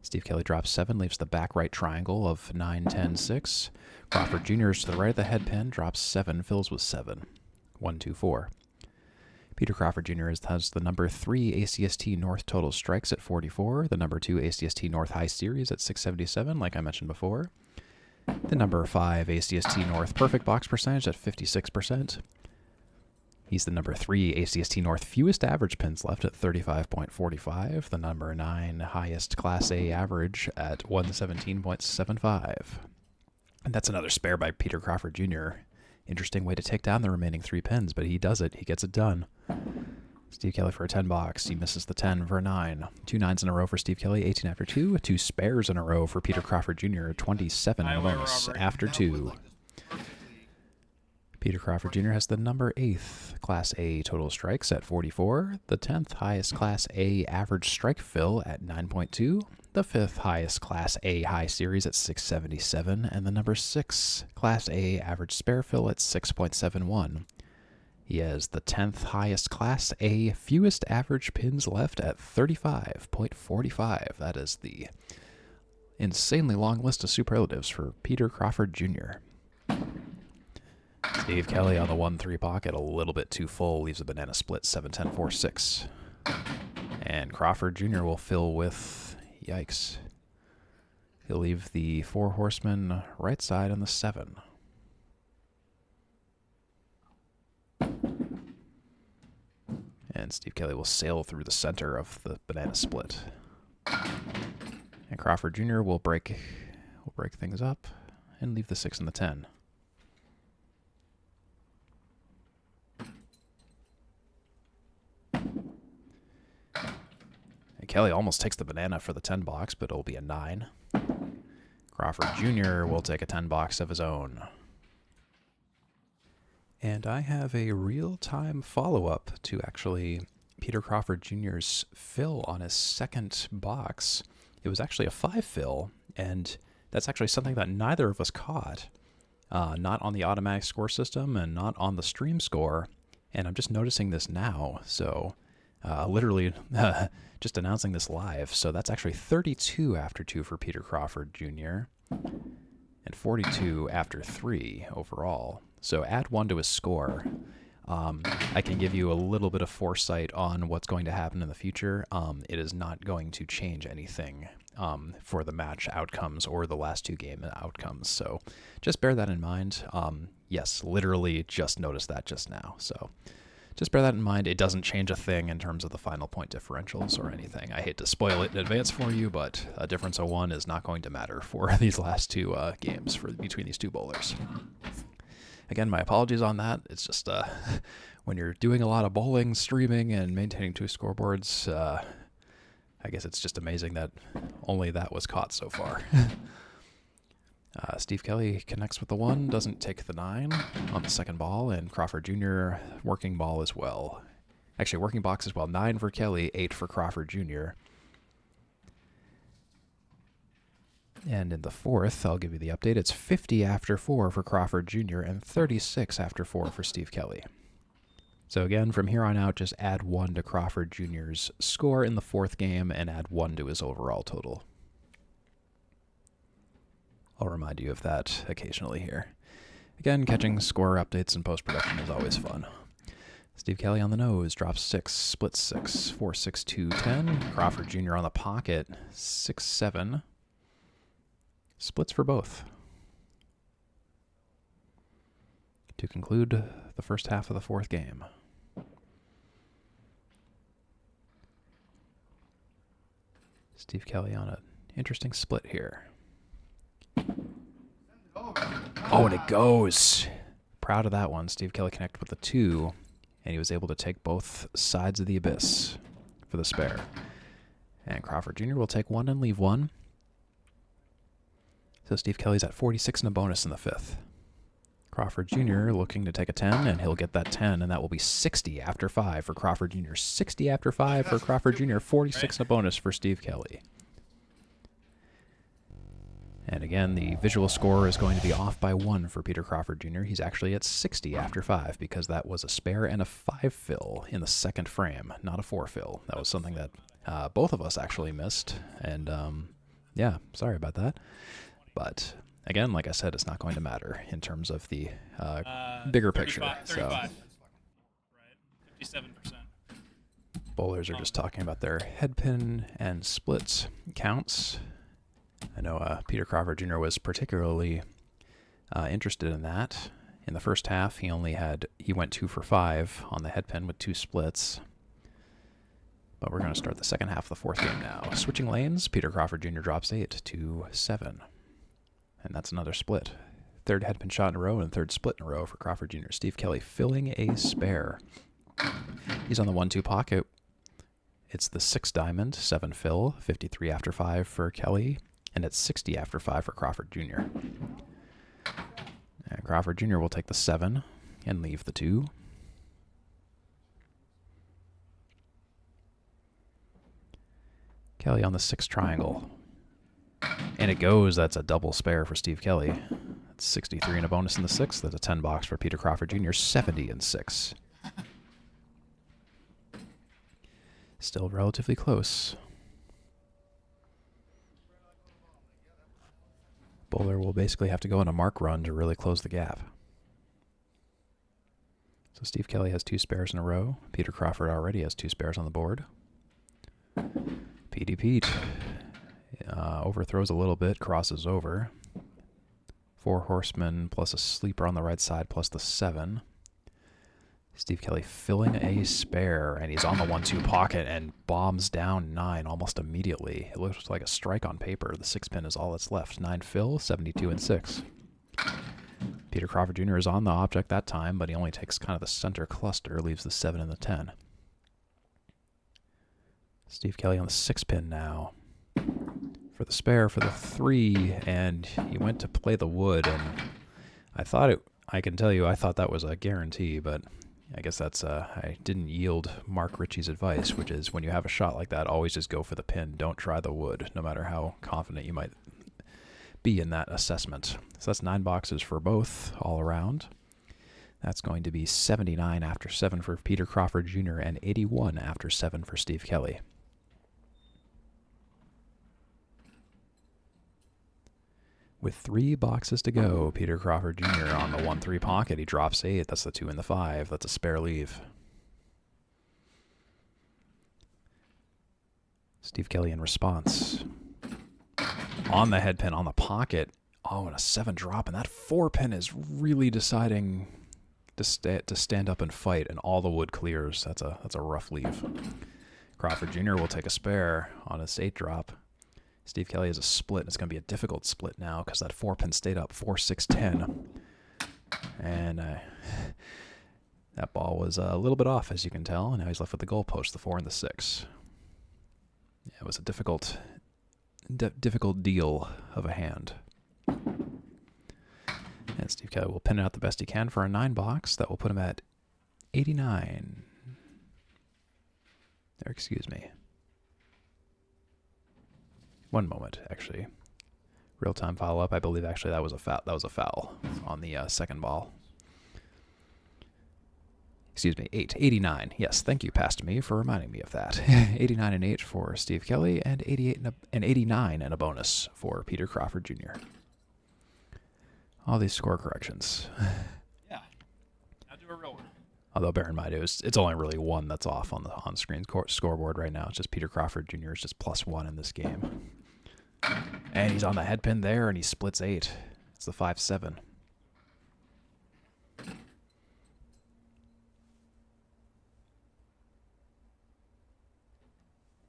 Steve Kelly drops 7, leaves the back right triangle of 9, 10, 6. Crawford Jr. is to the right of the head pin, drops 7, fills with 7. 1, 2, 4. Peter Crawford Jr. has the number 3 ACST North total strikes at 44, the number 2 ACST North high series at 677, like I mentioned before, the number 5 ACST North perfect box percentage at 56%. He's the number 3 ACST North fewest average pins left at 35.45, the number 9 highest Class A average at 117.75. And that's another spare by Peter Crawford Jr. Interesting way to take down the remaining 3 pins, but he does it. He gets it done. Steve Kelly for a 10 box. He misses the 10 for a 9. 2 9s in a row for Steve Kelly, 18 after 2. 2 spares in a row for Peter Crawford Jr., 27 in a bonus after 2. Peter Crawford Jr. has the number 8th Class A total strikes at 44, the 10th highest Class A average strike fill at 9.2, the 5th highest Class A high series at 677, and the number 6 Class A average spare fill at 6.71. He has the 10th highest Class A fewest average pins left at 35.45. That is the insanely long list of superlatives for Peter Crawford Jr. Steve Kelly on the 1-3 pocket, a little bit too full, leaves a banana split, 7-10-4-6. And Crawford Jr. will fill with, yikes, he'll leave the 4 horsemen right side on the 7. And Steve Kelly will sail through the center of the banana split. And Crawford Jr. will break things up and leave the 6 and the 10. Kelly almost takes the banana for the 10 box, but it'll be a 9. Crawford Jr. will take a 10 box of his own. And I have a real-time follow-up to actually Peter Crawford Jr.'s fill on his second box. It was actually a 5 fill, and that's actually something that neither of us caught. Not on the automatic score system and not on the stream score. And I'm just noticing this now, so literally just announcing this live. So that's actually 32 after 2 for Peter Crawford Jr. and 42 after 3 overall. So add 1 to his score. I can give you a little bit of foresight on what's going to happen in the future. It is not going to change anything for the match outcomes or the last 2 game outcomes. So just bear that in mind. Yes, literally just noticed that just now. So just bear that in mind. It doesn't change a thing in terms of the final point differentials or anything. I hate to spoil it in advance for you, but a difference of 1 is not going to matter for these last 2 games between these 2 bowlers. Again, my apologies on that. It's just when you're doing a lot of bowling, streaming, and maintaining 2 scoreboards, I guess it's just amazing that only that was caught so far. Steve Kelly connects with the 1, doesn't take the 9 on the second ball, and Crawford Jr. working ball as well. Actually, working box as well. 9 for Kelly, 8 for Crawford Jr. And in the 4th, I'll give you the update. It's 50 after 4 for Crawford Jr. and 36 after 4 for Steve Kelly. So again, from here on out, just add 1 to Crawford Jr.'s score in the 4th game and add 1 to his overall total. I'll remind you of that occasionally here. Again, catching score updates and post-production is always fun. Steve Kelly on the nose, drops 6, splits 6, 4, 6, 2, 10. Crawford Jr. on the pocket, 6, 7. Splits for both. To conclude the first half of the 4th game. Steve Kelly on an interesting split here. Oh, and it goes. Proud of that one. Steve Kelly connected with the 2, and he was able to take both sides of the abyss for the spare. And Crawford Jr. will take 1 and leave 1. So Steve Kelly's at 46 and a bonus in the 5th. Crawford Jr. looking to take a 10, and he'll get that 10, and that will be 60 after 5 for Crawford Jr. 60 after 5 for Crawford Jr. 46 and a bonus for Steve Kelly. And again, the visual score is going to be off by 1 for Peter Crawford Jr. He's actually at 60 after 5 because that was a spare and a 5 fill in the second frame, not a 4 fill. That was something that both of us actually missed. And yeah, sorry about that. But again, like I said, it's not going to matter in terms of the bigger picture. 35. Right. 57%. Bowlers are just talking about their head pin and splits counts. I know Peter Crawford Jr. was particularly interested in that. In the first half, he went 2 for 5 on the head pin with 2 splits. But we're going to start the second half of the fourth game now. Switching lanes, Peter Crawford Jr. drops 8 to 7. And that's another split. Third head pin shot in a row and third split in a row for Crawford Jr. Steve Kelly filling a spare. He's on the 1-2 pocket. It's the 6 diamond, 7 fill, 53 after 5 for Kelly, and it's 60 after 5 for Crawford Jr. And Crawford Jr. will take the 7 and leave the 2. Kelly on the 6 triangle. And it goes. That's a double spare for Steve Kelly. That's 63 and a bonus in the 6th. That's a 10 box for Peter Crawford Jr. 70 and 6. Still relatively close. Bowler will basically have to go on a mark run to really close the gap. So Steve Kelly has 2 spares in a row. Peter Crawford already has 2 spares on the board. Petey Pete overthrows a little bit, crosses over. 4 horsemen plus a sleeper on the right side plus the 7. Steve Kelly filling a spare, and he's on the 1-2 pocket and bombs down 9 almost immediately. It looks like a strike on paper. The 6 pin is all that's left. 9 fill, 72 and 6. Peter Crawford Jr. is on the object that time, but he only takes kind of the center cluster, leaves the 7 and the 10. Steve Kelly on the 6 pin now. For the spare for the 3, and he went to play the wood, and I can tell you I thought that was a guarantee, but I guess that's I didn't yield Mark Ritchie's advice, which is when you have a shot like that, always just go for the pin. Don't try the wood, no matter how confident you might be in that assessment. So that's 9 boxes for both all around. That's going to be 79 after 7 for Peter Crawford Jr. and 81 after 7 for Steve Kelly. With 3 boxes to go, Peter Crawford Jr. on the 1-3 pocket. He drops 8. That's the 2 and the 5. That's a spare leave. Steve Kelly in response. On the head pin, on the pocket. Oh, and a 7 drop. And that 4 pin is really deciding to stand up and fight. And all the wood clears. That's a rough leave. Crawford Jr. will take a spare on his 8 drop. Steve Kelly has a split. It's going to be a difficult split now because that 4 pin stayed up 4, 6, 10. And that ball was a little bit off, as you can tell. And now he's left with the goalpost, the 4 and the 6. Yeah, it was a difficult deal of a hand. And Steve Kelly will pin it out the best he can for a 9 box. That will put him at 89. Or, excuse me. One moment, actually. Real-time follow-up. I believe actually that was a foul. That was a foul on the second ball. Excuse me, 89. Yes, thank you, past me, for reminding me of that. 89 and 8 for Steve Kelly, and 89 and a bonus for Peter Crawford Jr. All these score corrections. Yeah. I'll do a real one. Although bear in mind, it's only really 1 that's off on the on-screen scoreboard right now. It's just Peter Crawford Jr. is just +1 in this game. And he's on the head pin there, and he splits 8. It's the 5-7.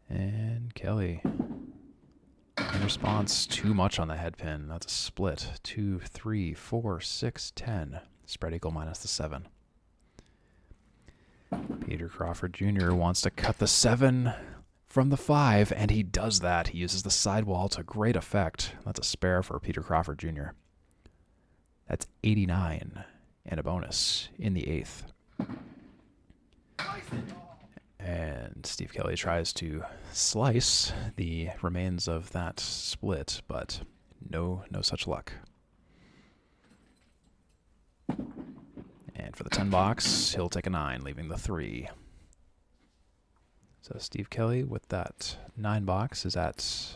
And Kelly, in response, too much on the head pin. That's a split. 2, 3, 4, 6, 10. Spread equal minus the 7. Peter Crawford Jr. wants to cut the 7 from the 5, and he does that. He uses the sidewall to great effect. That's a spare for Peter Crawford Jr. That's 89 and a bonus in the 8th. And Steve Kelly tries to slice the remains of that split, but no such luck. And for the 10 box, he'll take a 9, leaving the 3. So Steve Kelly with that 9 box is at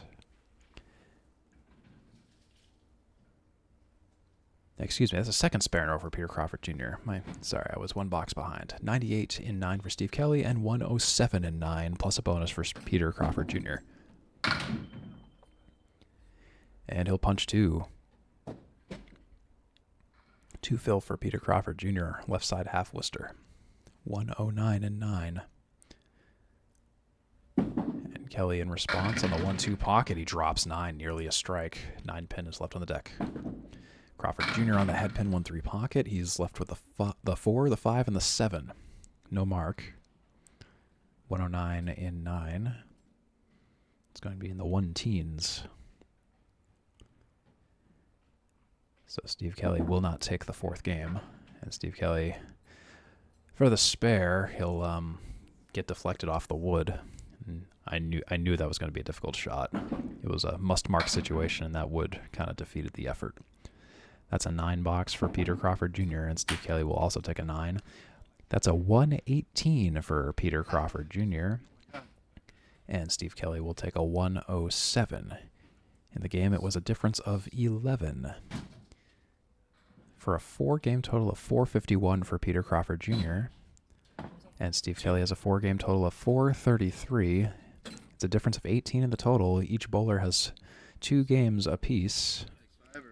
Excuse me, that's a second spare in over Peter Crawford Jr. Sorry, I was one box behind. 98 in 9 for Steve Kelly and 107 in 9 plus a bonus for Peter Crawford Jr. And he'll punch 2. 2 fill for Peter Crawford Jr. Left side half Worcester. 109 and 9. And Kelly in response on the 1-2 pocket. He drops 9, nearly a strike. 9 pin is left on the deck. Crawford Jr. on the head pin 1-3 pocket. He's left with the 4, the 5, and the 7. No mark. 109 in 9. It's going to be in the 1 teens. So Steve Kelly will not take the 4th game. And Steve Kelly, for the spare, he'll get deflected off the wood. And I knew that was going to be a difficult shot. It was a must-mark situation, and that wood kind of defeated the effort. That's a 9 box for Peter Crawford Jr., and Steve Kelly will also take a 9. That's a 118 for Peter Crawford Jr., and Steve Kelly will take a 107. In the game, it was a difference of 11. For a 4-game total of 451 for Peter Crawford Jr., and Steve Kelly has a 4-game total of 433. It's a difference of 18 in the total. Each bowler has 2 games apiece.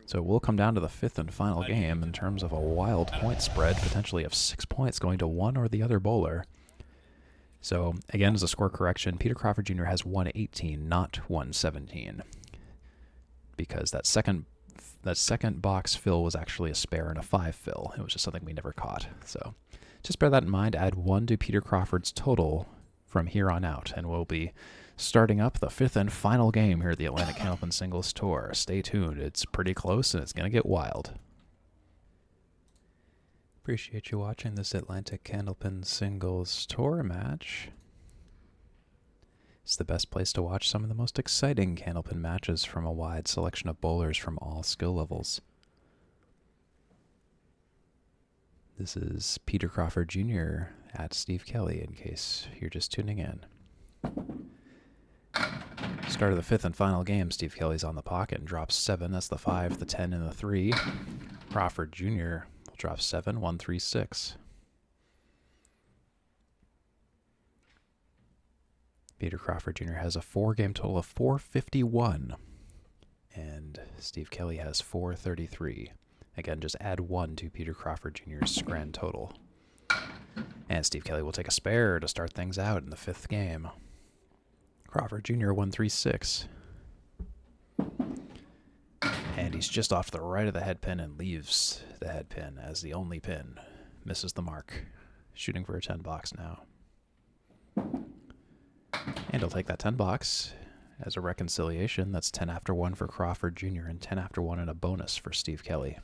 So it will come down to the 5th and final game in terms of a wild point spread, potentially of 6 points going to one or the other bowler. So again, as a score correction, Peter Crawford Jr. has 118, not 117, because that second box fill was actually a spare and a 5 fill. It was just something we never caught. So just bear that in mind. Add 1 to Peter Crawford's total from here on out, and we'll be starting up the 5th and final game here at the Atlantic Candlepin Singles Tour. Stay tuned. It's pretty close, and it's going to get wild. Appreciate you watching this Atlantic Candlepin Singles Tour match. It's the best place to watch some of the most exciting candlepin matches from a wide selection of bowlers from all skill levels. This is Peter Crawford Jr. at Steve Kelly, in case you're just tuning in. Start of the 5th and final game, Steve Kelly's on the pocket and drops 7. That's the 5, the 10, and the 3. Crawford Jr. will drop 7, 1, 3, 6. Peter Crawford Jr. has a 4-game total of 451. And Steve Kelly has 433. Again, just add 1 to Peter Crawford Jr.'s grand total. And Steve Kelly will take a spare to start things out in the 5th game. Crawford Jr. 136. And he's just off to the right of the head pin and leaves the head pin as the only pin. Misses the mark. Shooting for a 10 box now. And he'll take that 10 box as a reconciliation. That's 10 after 1 for Crawford Jr. and 10 after 1 and a bonus for Steve Kelly.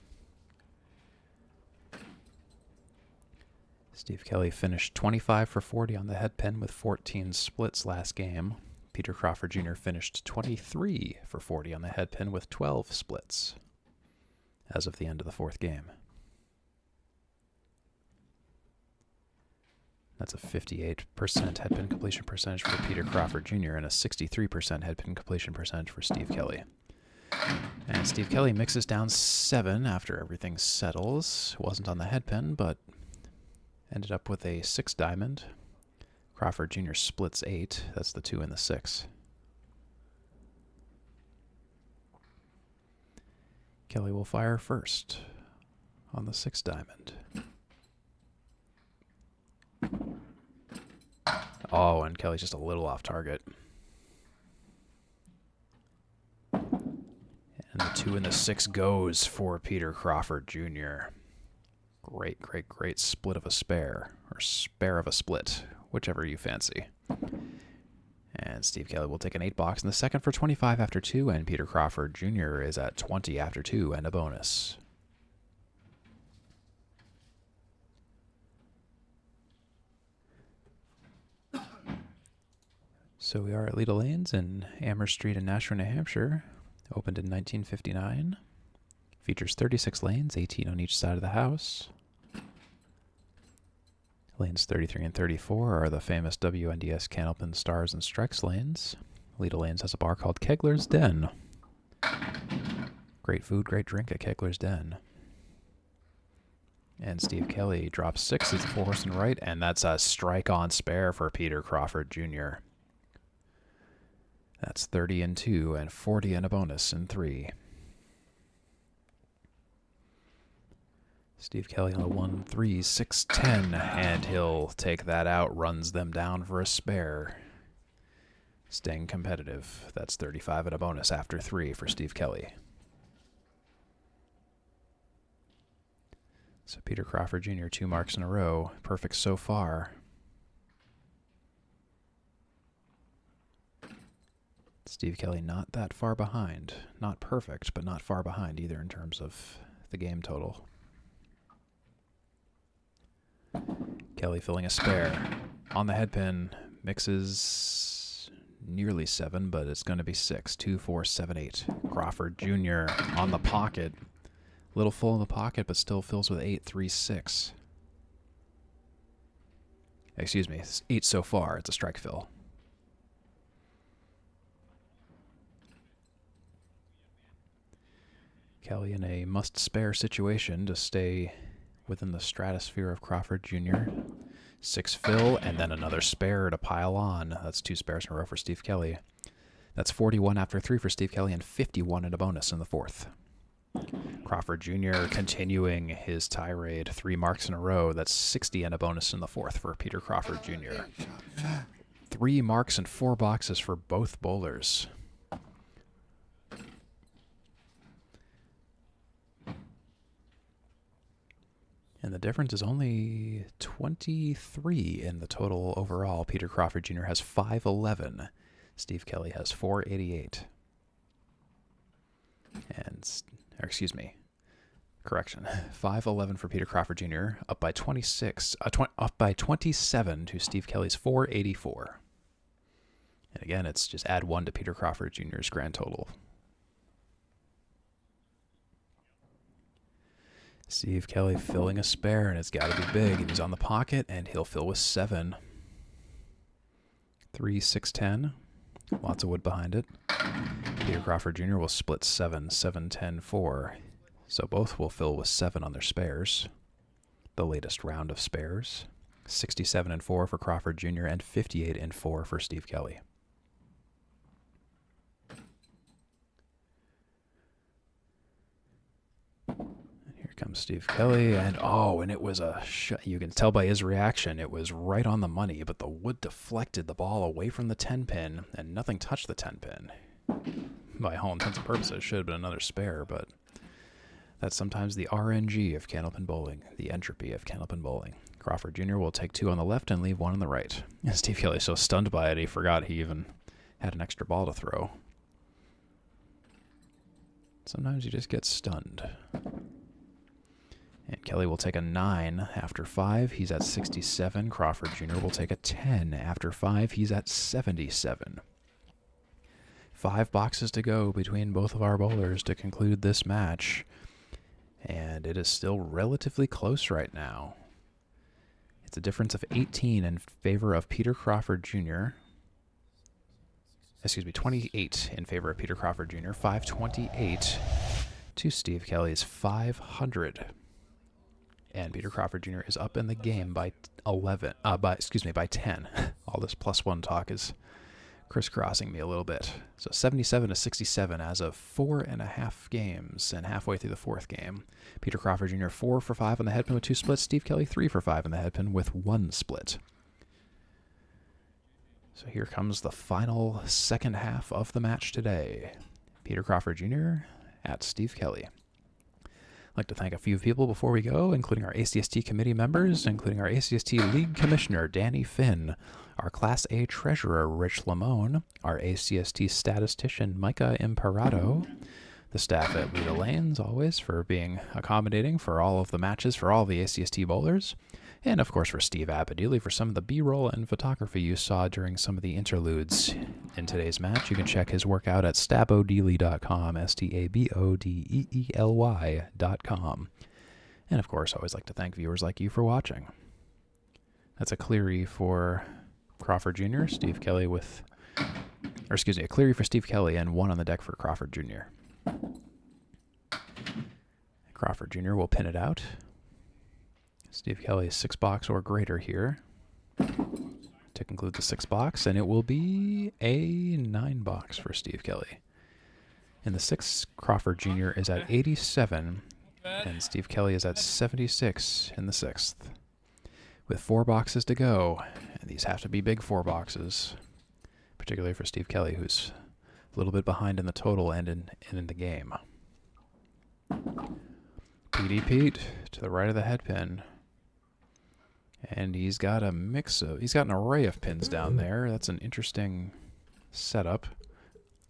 Steve Kelly finished 25 for 40 on the head pin with 14 splits last game. Peter Crawford Jr. finished 23 for 40 on the head pin with 12 splits as of the end of the 4th game. That's a 58% head pin completion percentage for Peter Crawford Jr. and a 63% head pin completion percentage for Steve Kelly. And Steve Kelly mixes down 7 after everything settles. Wasn't on the head pin, but ended up with a 6 diamond. Crawford Jr. splits 8. That's the 2 and the 6. Kelly will fire first on the 6 diamond. Oh, and Kelly's just a little off target. And the 2 and the 6 goes for Peter Crawford Jr. Great, great, great split of a spare, or spare of a split, whichever you fancy. And Steve Kelly will take an 8 box in the 2nd for 25 after 2, and Peter Crawford Jr. is at 20 after 2 and a bonus. So we are at Leda Lanes in Amherst Street in Nashua, New Hampshire. Opened in 1959. Features 36 lanes, 18 on each side of the house. Lanes 33 and 34 are the famous WNDS Candlepin Stars and Strikes lanes. Leda Lanes has a bar called Kegler's Den. Great food, great drink at Kegler's Den. And Steve Kelly drops 6. It's 4 horse and right, and that's a strike on spare for Peter Crawford Jr. That's 30 and 2 and 40 and a bonus in 3. Steve Kelly on the 1, 3, 6, 10, and he'll take that out, runs them down for a spare. Staying competitive. That's 35 and a bonus after 3 for Steve Kelly. So Peter Crawford Jr., 2 marks in a row. Perfect so far. Steve Kelly not that far behind. Not perfect, but not far behind either in terms of the game total. Kelly filling a spare. On the headpin, mixes nearly 7, but it's going to be 6. 2, 4, 7, 8. Crawford Jr. on the pocket. Little full in the pocket, but still fills with 8, 3, 6. Excuse me, 8 so far. It's a strike fill. Kelly in a must-spare situation to stay within the stratosphere of Crawford Jr. 6 fill, and then another spare to pile on. That's 2 spares in a row for Steve Kelly. That's 41 after 3 for Steve Kelly and 51 in a bonus in the 4th. Crawford Jr. continuing his tirade, 3 marks in a row. That's 60 and a bonus in the 4th for Peter Crawford Jr. 3 marks and 4 boxes for both bowlers. And the difference is only 23 in the total overall. Peter Crawford Jr. has 511. Steve Kelly has 488. And, or excuse me, correction, 511 for Peter Crawford Jr., up by 27 to Steve Kelly's 484. And again, it's just add 1 to Peter Crawford Jr.'s grand total. Steve Kelly filling a spare, and it's got to be big. And he's on the pocket, and he'll fill with 7. 3, 6, 10. Lots of wood behind it. Peter Crawford Jr. will split 7, 7, 10, 4. So both will fill with 7 on their spares. The latest round of spares. 67 and 4 for Crawford Jr. and 58 and 4 for Steve Kelly. Comes Steve Kelly, and and it was a shot. You can tell by his reaction, it was right on the money, but the wood deflected the ball away from the 10 pin, and nothing touched the 10 pin. By all intents and purposes, should have been another spare, but that's sometimes the RNG of candlepin bowling, the entropy of candlepin bowling. Crawford Jr. will take 2 on the left and leave 1 on the right. And Steve Kelly is so stunned by it, he forgot he even had an extra ball to throw. Sometimes you just get stunned. And Kelly will take a 9 after 5. He's at 67. Crawford Jr. will take a 10 after 5. He's at 77. 5 boxes to go between both of our bowlers to conclude this match. And it is still relatively close right now. It's a difference of 18 in favor of Peter Crawford Jr. Excuse me, 28 in favor of Peter Crawford Jr. 528 to Steve Kelly's 500. And Peter Crawford Jr. is up in the game by 10. All this +1 talk is crisscrossing me a little bit. So 77 to 67 as of 4.5 games, and halfway through the 4th game. Peter Crawford Jr. 4 for 5 on the headpin with 2 splits. Steve Kelly 3 for 5 on the headpin with 1 split. So here comes the final second half of the match today. Peter Crawford Jr. at Steve Kelly. I'd like to thank a few people before we go, including our ACST committee members, including our ACST League Commissioner, Danny Finn, our Class A Treasurer, Rich Lamone, our ACST Statistician, Micah Imperato, the staff at Leda Lanes, always, for being accommodating for all of the matches for all the ACST bowlers, and of course for Steve Abodeely for some of the B-roll and photography you saw during some of the interludes in today's match. You can check his work out at stabodeely.com, stabodeely.com. And of course, I always like to thank viewers like you for watching. That's a cleary for Crawford Jr., Steve Kelly with, or excuse me, a cleary for Steve Kelly and 1 on the deck for Crawford Jr. Crawford Jr. will pin it out. Steve Kelly 6-box or greater here to conclude the 6-box, and it will be a 9-box for Steve Kelly. In the 6th, Crawford Jr. is at 87, and Steve Kelly is at 76 in the 6th. With 4 boxes to go, and these have to be big 4 boxes, particularly for Steve Kelly, who's a little bit behind in the total and in the game. Petey Pete to the right of the head pin. And he's got a he's got an array of pins down there. That's an interesting setup.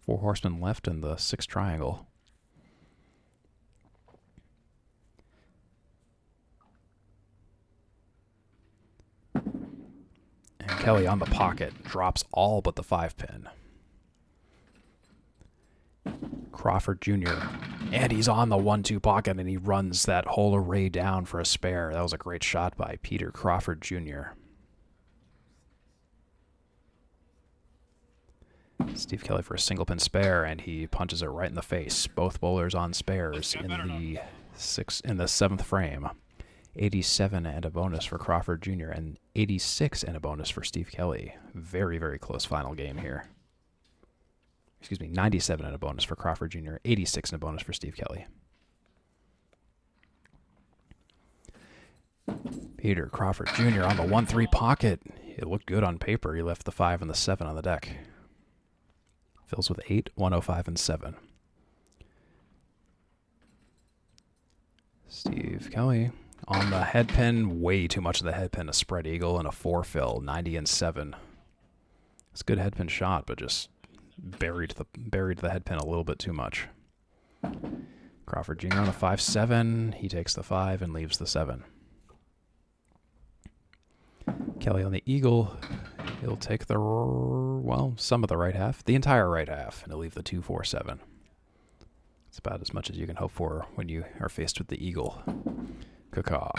4 horsemen left in the 6 triangle. And Kelly on the pocket drops all but the 5-pin. Crawford Jr. And he's on the 1-2 pocket, and he runs that whole array down for a spare. That was a great shot by Peter Crawford Jr. Steve Kelly for a single pin spare, and he punches it right in the face. Both bowlers on spares in the 7th frame. 87 and a bonus for Crawford Jr. and 86 and a bonus for Steve Kelly. Very, very close final game here. Excuse me, 97 and a bonus for Crawford Jr., 86 and a bonus for Steve Kelly. Peter Crawford Jr. on the 1-3 pocket. It looked good on paper. He left the 5 and the 7 on the deck. Fills with 8, 105, and 7. Steve Kelly on the head pin. Way too much of the head pin. A spread eagle and a 4 fill, 90 and 7. It's a good head pin shot, but just buried the head pin a little bit too much. Crawford Jr. on a 5-7. He takes the 5 and leaves the 7. Kelly on the eagle. He'll take some of the right half, the entire right half, and he'll leave the 2-4-7. It's about as much as you can hope for when you are faced with the eagle. Caw.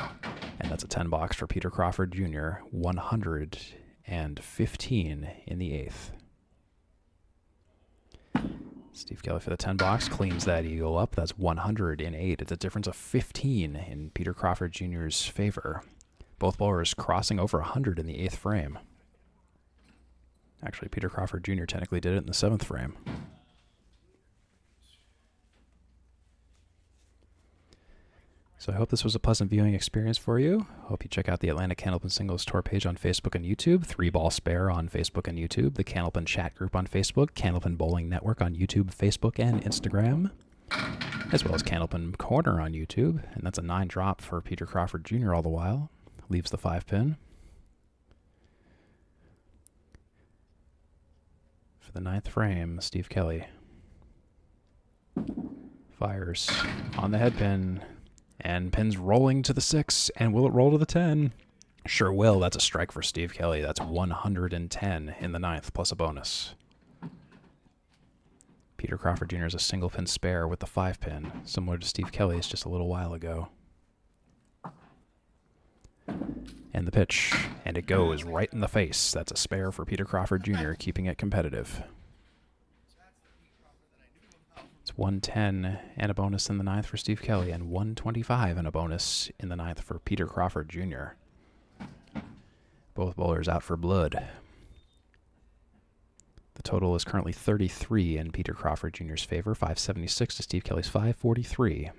And that's a 10-box for Peter Crawford Jr. 115 in the 8th. Steve Kelly for the 10-box cleans that eagle up. That's 108. It's a difference of 15 in Peter Crawford Jr.'s favor. Both bowlers crossing over 100 in the 8th frame. Actually, Peter Crawford Jr. technically did it in the 7th frame. So I hope this was a pleasant viewing experience for you. Hope you check out the Atlantic Candlepin Singles Tour page on Facebook and YouTube, 3-Ball Spare on Facebook and YouTube, the Candlepin Chat Group on Facebook, Candlepin Bowling Network on YouTube, Facebook, and Instagram, as well as Candlepin Corner on YouTube. And that's a 9-drop for Peter Crawford Jr. all the while. Leaves the 5-pin. For the 9th frame, Steve Kelly fires on the head pin. And pins rolling to the 6. And will it roll to the 10? Sure will. That's a strike for Steve Kelly. That's 110 in the 9th, plus a bonus. Peter Crawford Jr. is a single pin spare with the 5-pin, similar to Steve Kelly's just a little while ago. And the pitch. And it goes right in the face. That's a spare for Peter Crawford Jr., keeping it competitive. It's 110 and a bonus in the 9th for Steve Kelly, and 125 and a bonus in the 9th for Peter Crawford Jr. Both bowlers out for blood. The total is currently 33 in Peter Crawford Jr.'s favor, 576 to Steve Kelly's 543.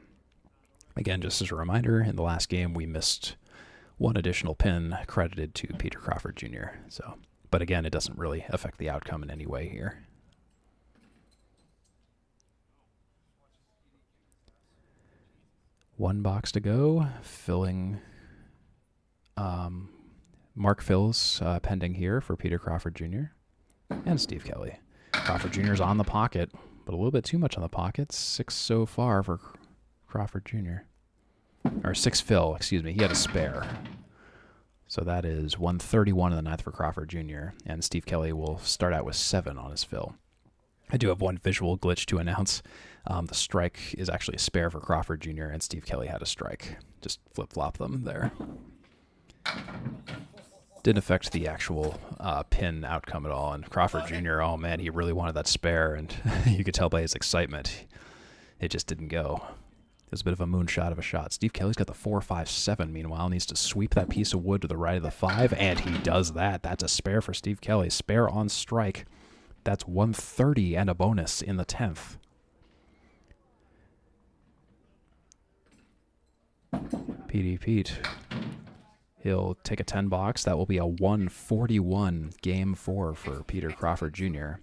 Again, just as a reminder, in the last game we missed one additional pin credited to Peter Crawford Jr. But again, it doesn't really affect the outcome in any way here. One box to go, filling Mark fills pending here for Peter Crawford Jr. and Steve Kelly. Crawford Jr. is on the pocket, but a little bit too much on the pocket. 6 so far for Crawford Jr. Or 6 fill, excuse me. He had a spare. So that is 131 in the 9th for Crawford Jr. And Steve Kelly will start out with 7 on his fill. I do have one visual glitch to announce. The strike is actually a spare for Crawford Jr. and Steve Kelly had a strike. Just flip-flop them there. Didn't affect the actual pin outcome at all. And Crawford Jr., oh man, he really wanted that spare, and you could tell by his excitement, it just didn't go. There's a bit of a moonshot of a shot. Steve Kelly's got the 4-5-7, meanwhile. Needs to sweep that piece of wood to the right of the 5, and he does that. That's a spare for Steve Kelly. Spare on strike. That's 130 and a bonus in the 10th. Petey Pete. He'll take a 10 box. That will be a 141 game 4 for Peter Crawford Jr.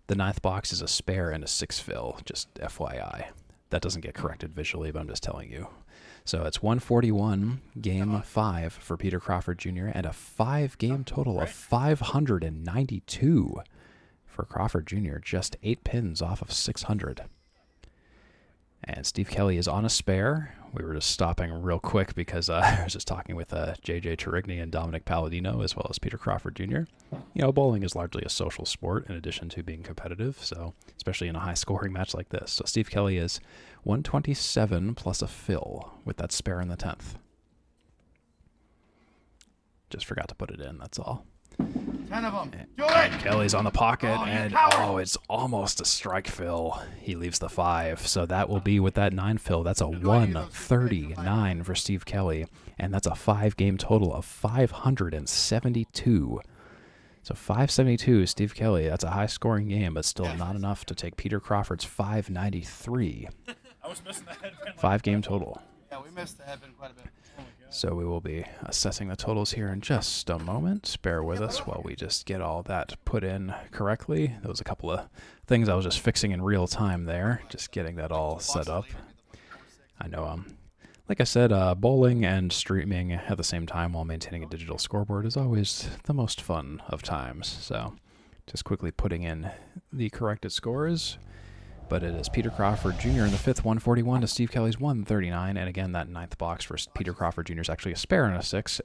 The 9th box is a spare and a 6 fill, just FYI. That doesn't get corrected visually, but I'm just telling you. So it's 141 game 5 for Peter Crawford Jr. and a 5-game total of 592 for Crawford Jr. Just 8 pins off of 600. And Steve Kelly is on a spare. We were just stopping real quick because I was just talking with JJ Tarigny and Dominic Palladino, as well as Peter Crawford Jr. You know, bowling is largely a social sport in addition to being competitive, so especially in a high-scoring match like this. So Steve Kelly is 127 plus a fill with that spare in the 10th. Just forgot to put it in, that's all. 10 of them. Do And it! Kelly's on the pocket, Oh, you and coward! it's almost a strike fill. He leaves the 5, so that will be with that 9 fill. That's a I need those 139 for Steve Kelly, and that's a 5-game total of 572. So 572, Steve Kelly. That's a high-scoring game, but still not enough to take Peter Crawford's 593. I was missing the headband. 5-game total. Yeah, we missed the headband quite a bit. So we will be assessing the totals here in just a moment. Bear with us while we just get all that put in correctly. There was a couple of things I was just fixing in real time there, just getting that all set up. I know, like I said, bowling and streaming at the same time while maintaining a digital scoreboard is always the most fun of times. So just quickly putting in the corrected scores. But it is Peter Crawford Jr. in the 5th, 141 to Steve Kelly's 139. And again, that 9th box for Peter Crawford Jr. is actually a spare and a 6.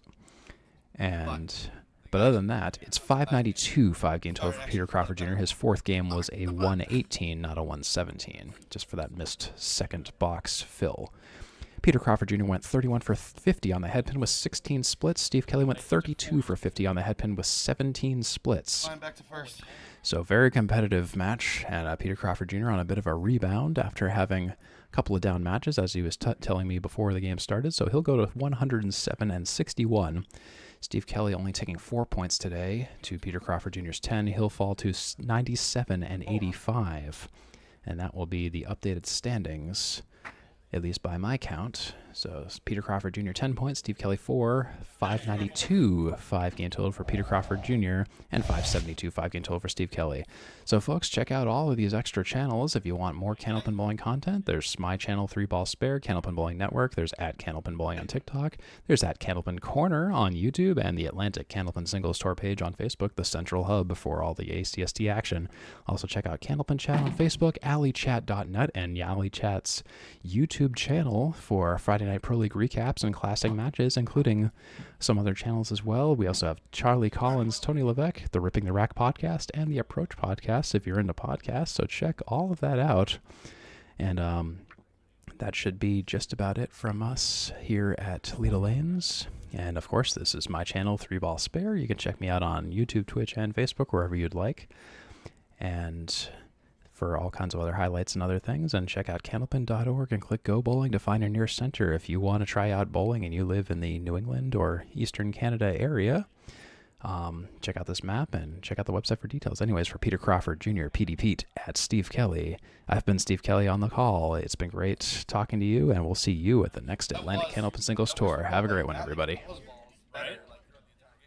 But other than that, it's 592 5-game total for Peter Crawford Jr. His 4th game was a 118, not a 117, just for that missed 2nd box fill. Peter Crawford Jr. went 31 for 50 on the headpin with 16 splits. Steve Kelly went 32 for 50 on the headpin with 17 splits. Flying back to first. So very competitive match, and Peter Crawford Jr. on a bit of a rebound after having a couple of down matches, as he was telling me before the game started. So he'll go to 107 and 61. Steve Kelly only taking 4 points today to Peter Crawford Jr.'s 10. He'll fall to 97 and 85, and that will be the updated standings, at least by my count. So Peter Crawford Jr. 10 points, Steve Kelly 4, 592 5-game total for Peter Crawford Jr., and 572 5-game total for Steve Kelly. So folks, check out all of these extra channels if you want more Candlepin Bowling content. There's my channel, 3-Ball Spare, Candlepin Bowling Network. There's at Candlepin Bowling on TikTok. There's at Candlepin Corner on YouTube, and the Atlantic Candlepin Singles Tour page on Facebook, the central hub for all the ACST action. Also check out Candlepin Chat on Facebook, alleychat.net, and Alley Chat's YouTube channel for Friday Night Pro League recaps and classic matches, including some other channels as well. We also have Charlie Collins, Tony Levesque, the Ripping the Rack podcast, and the Approach podcast if you're into podcasts. So check all of that out. And that should be just about it from us here at Leda Lanes. And of course, this is my channel, 3-Ball Spare. You can check me out on YouTube, Twitch, and Facebook, wherever you'd like. And for all kinds of other highlights and other things, and check out candlepin.org and click Go Bowling to find your nearest center. If you want to try out bowling and you live in the New England or Eastern Canada area, check out this map and check out the website for details. Anyways, for Peter Crawford Jr., Petey Pete, at Steve Kelly, I've been Steve Kelly on the call. It's been great talking to you, and we'll see you at the next Atlantic Candlepin Singles Tour. Have a great one, everybody. Right?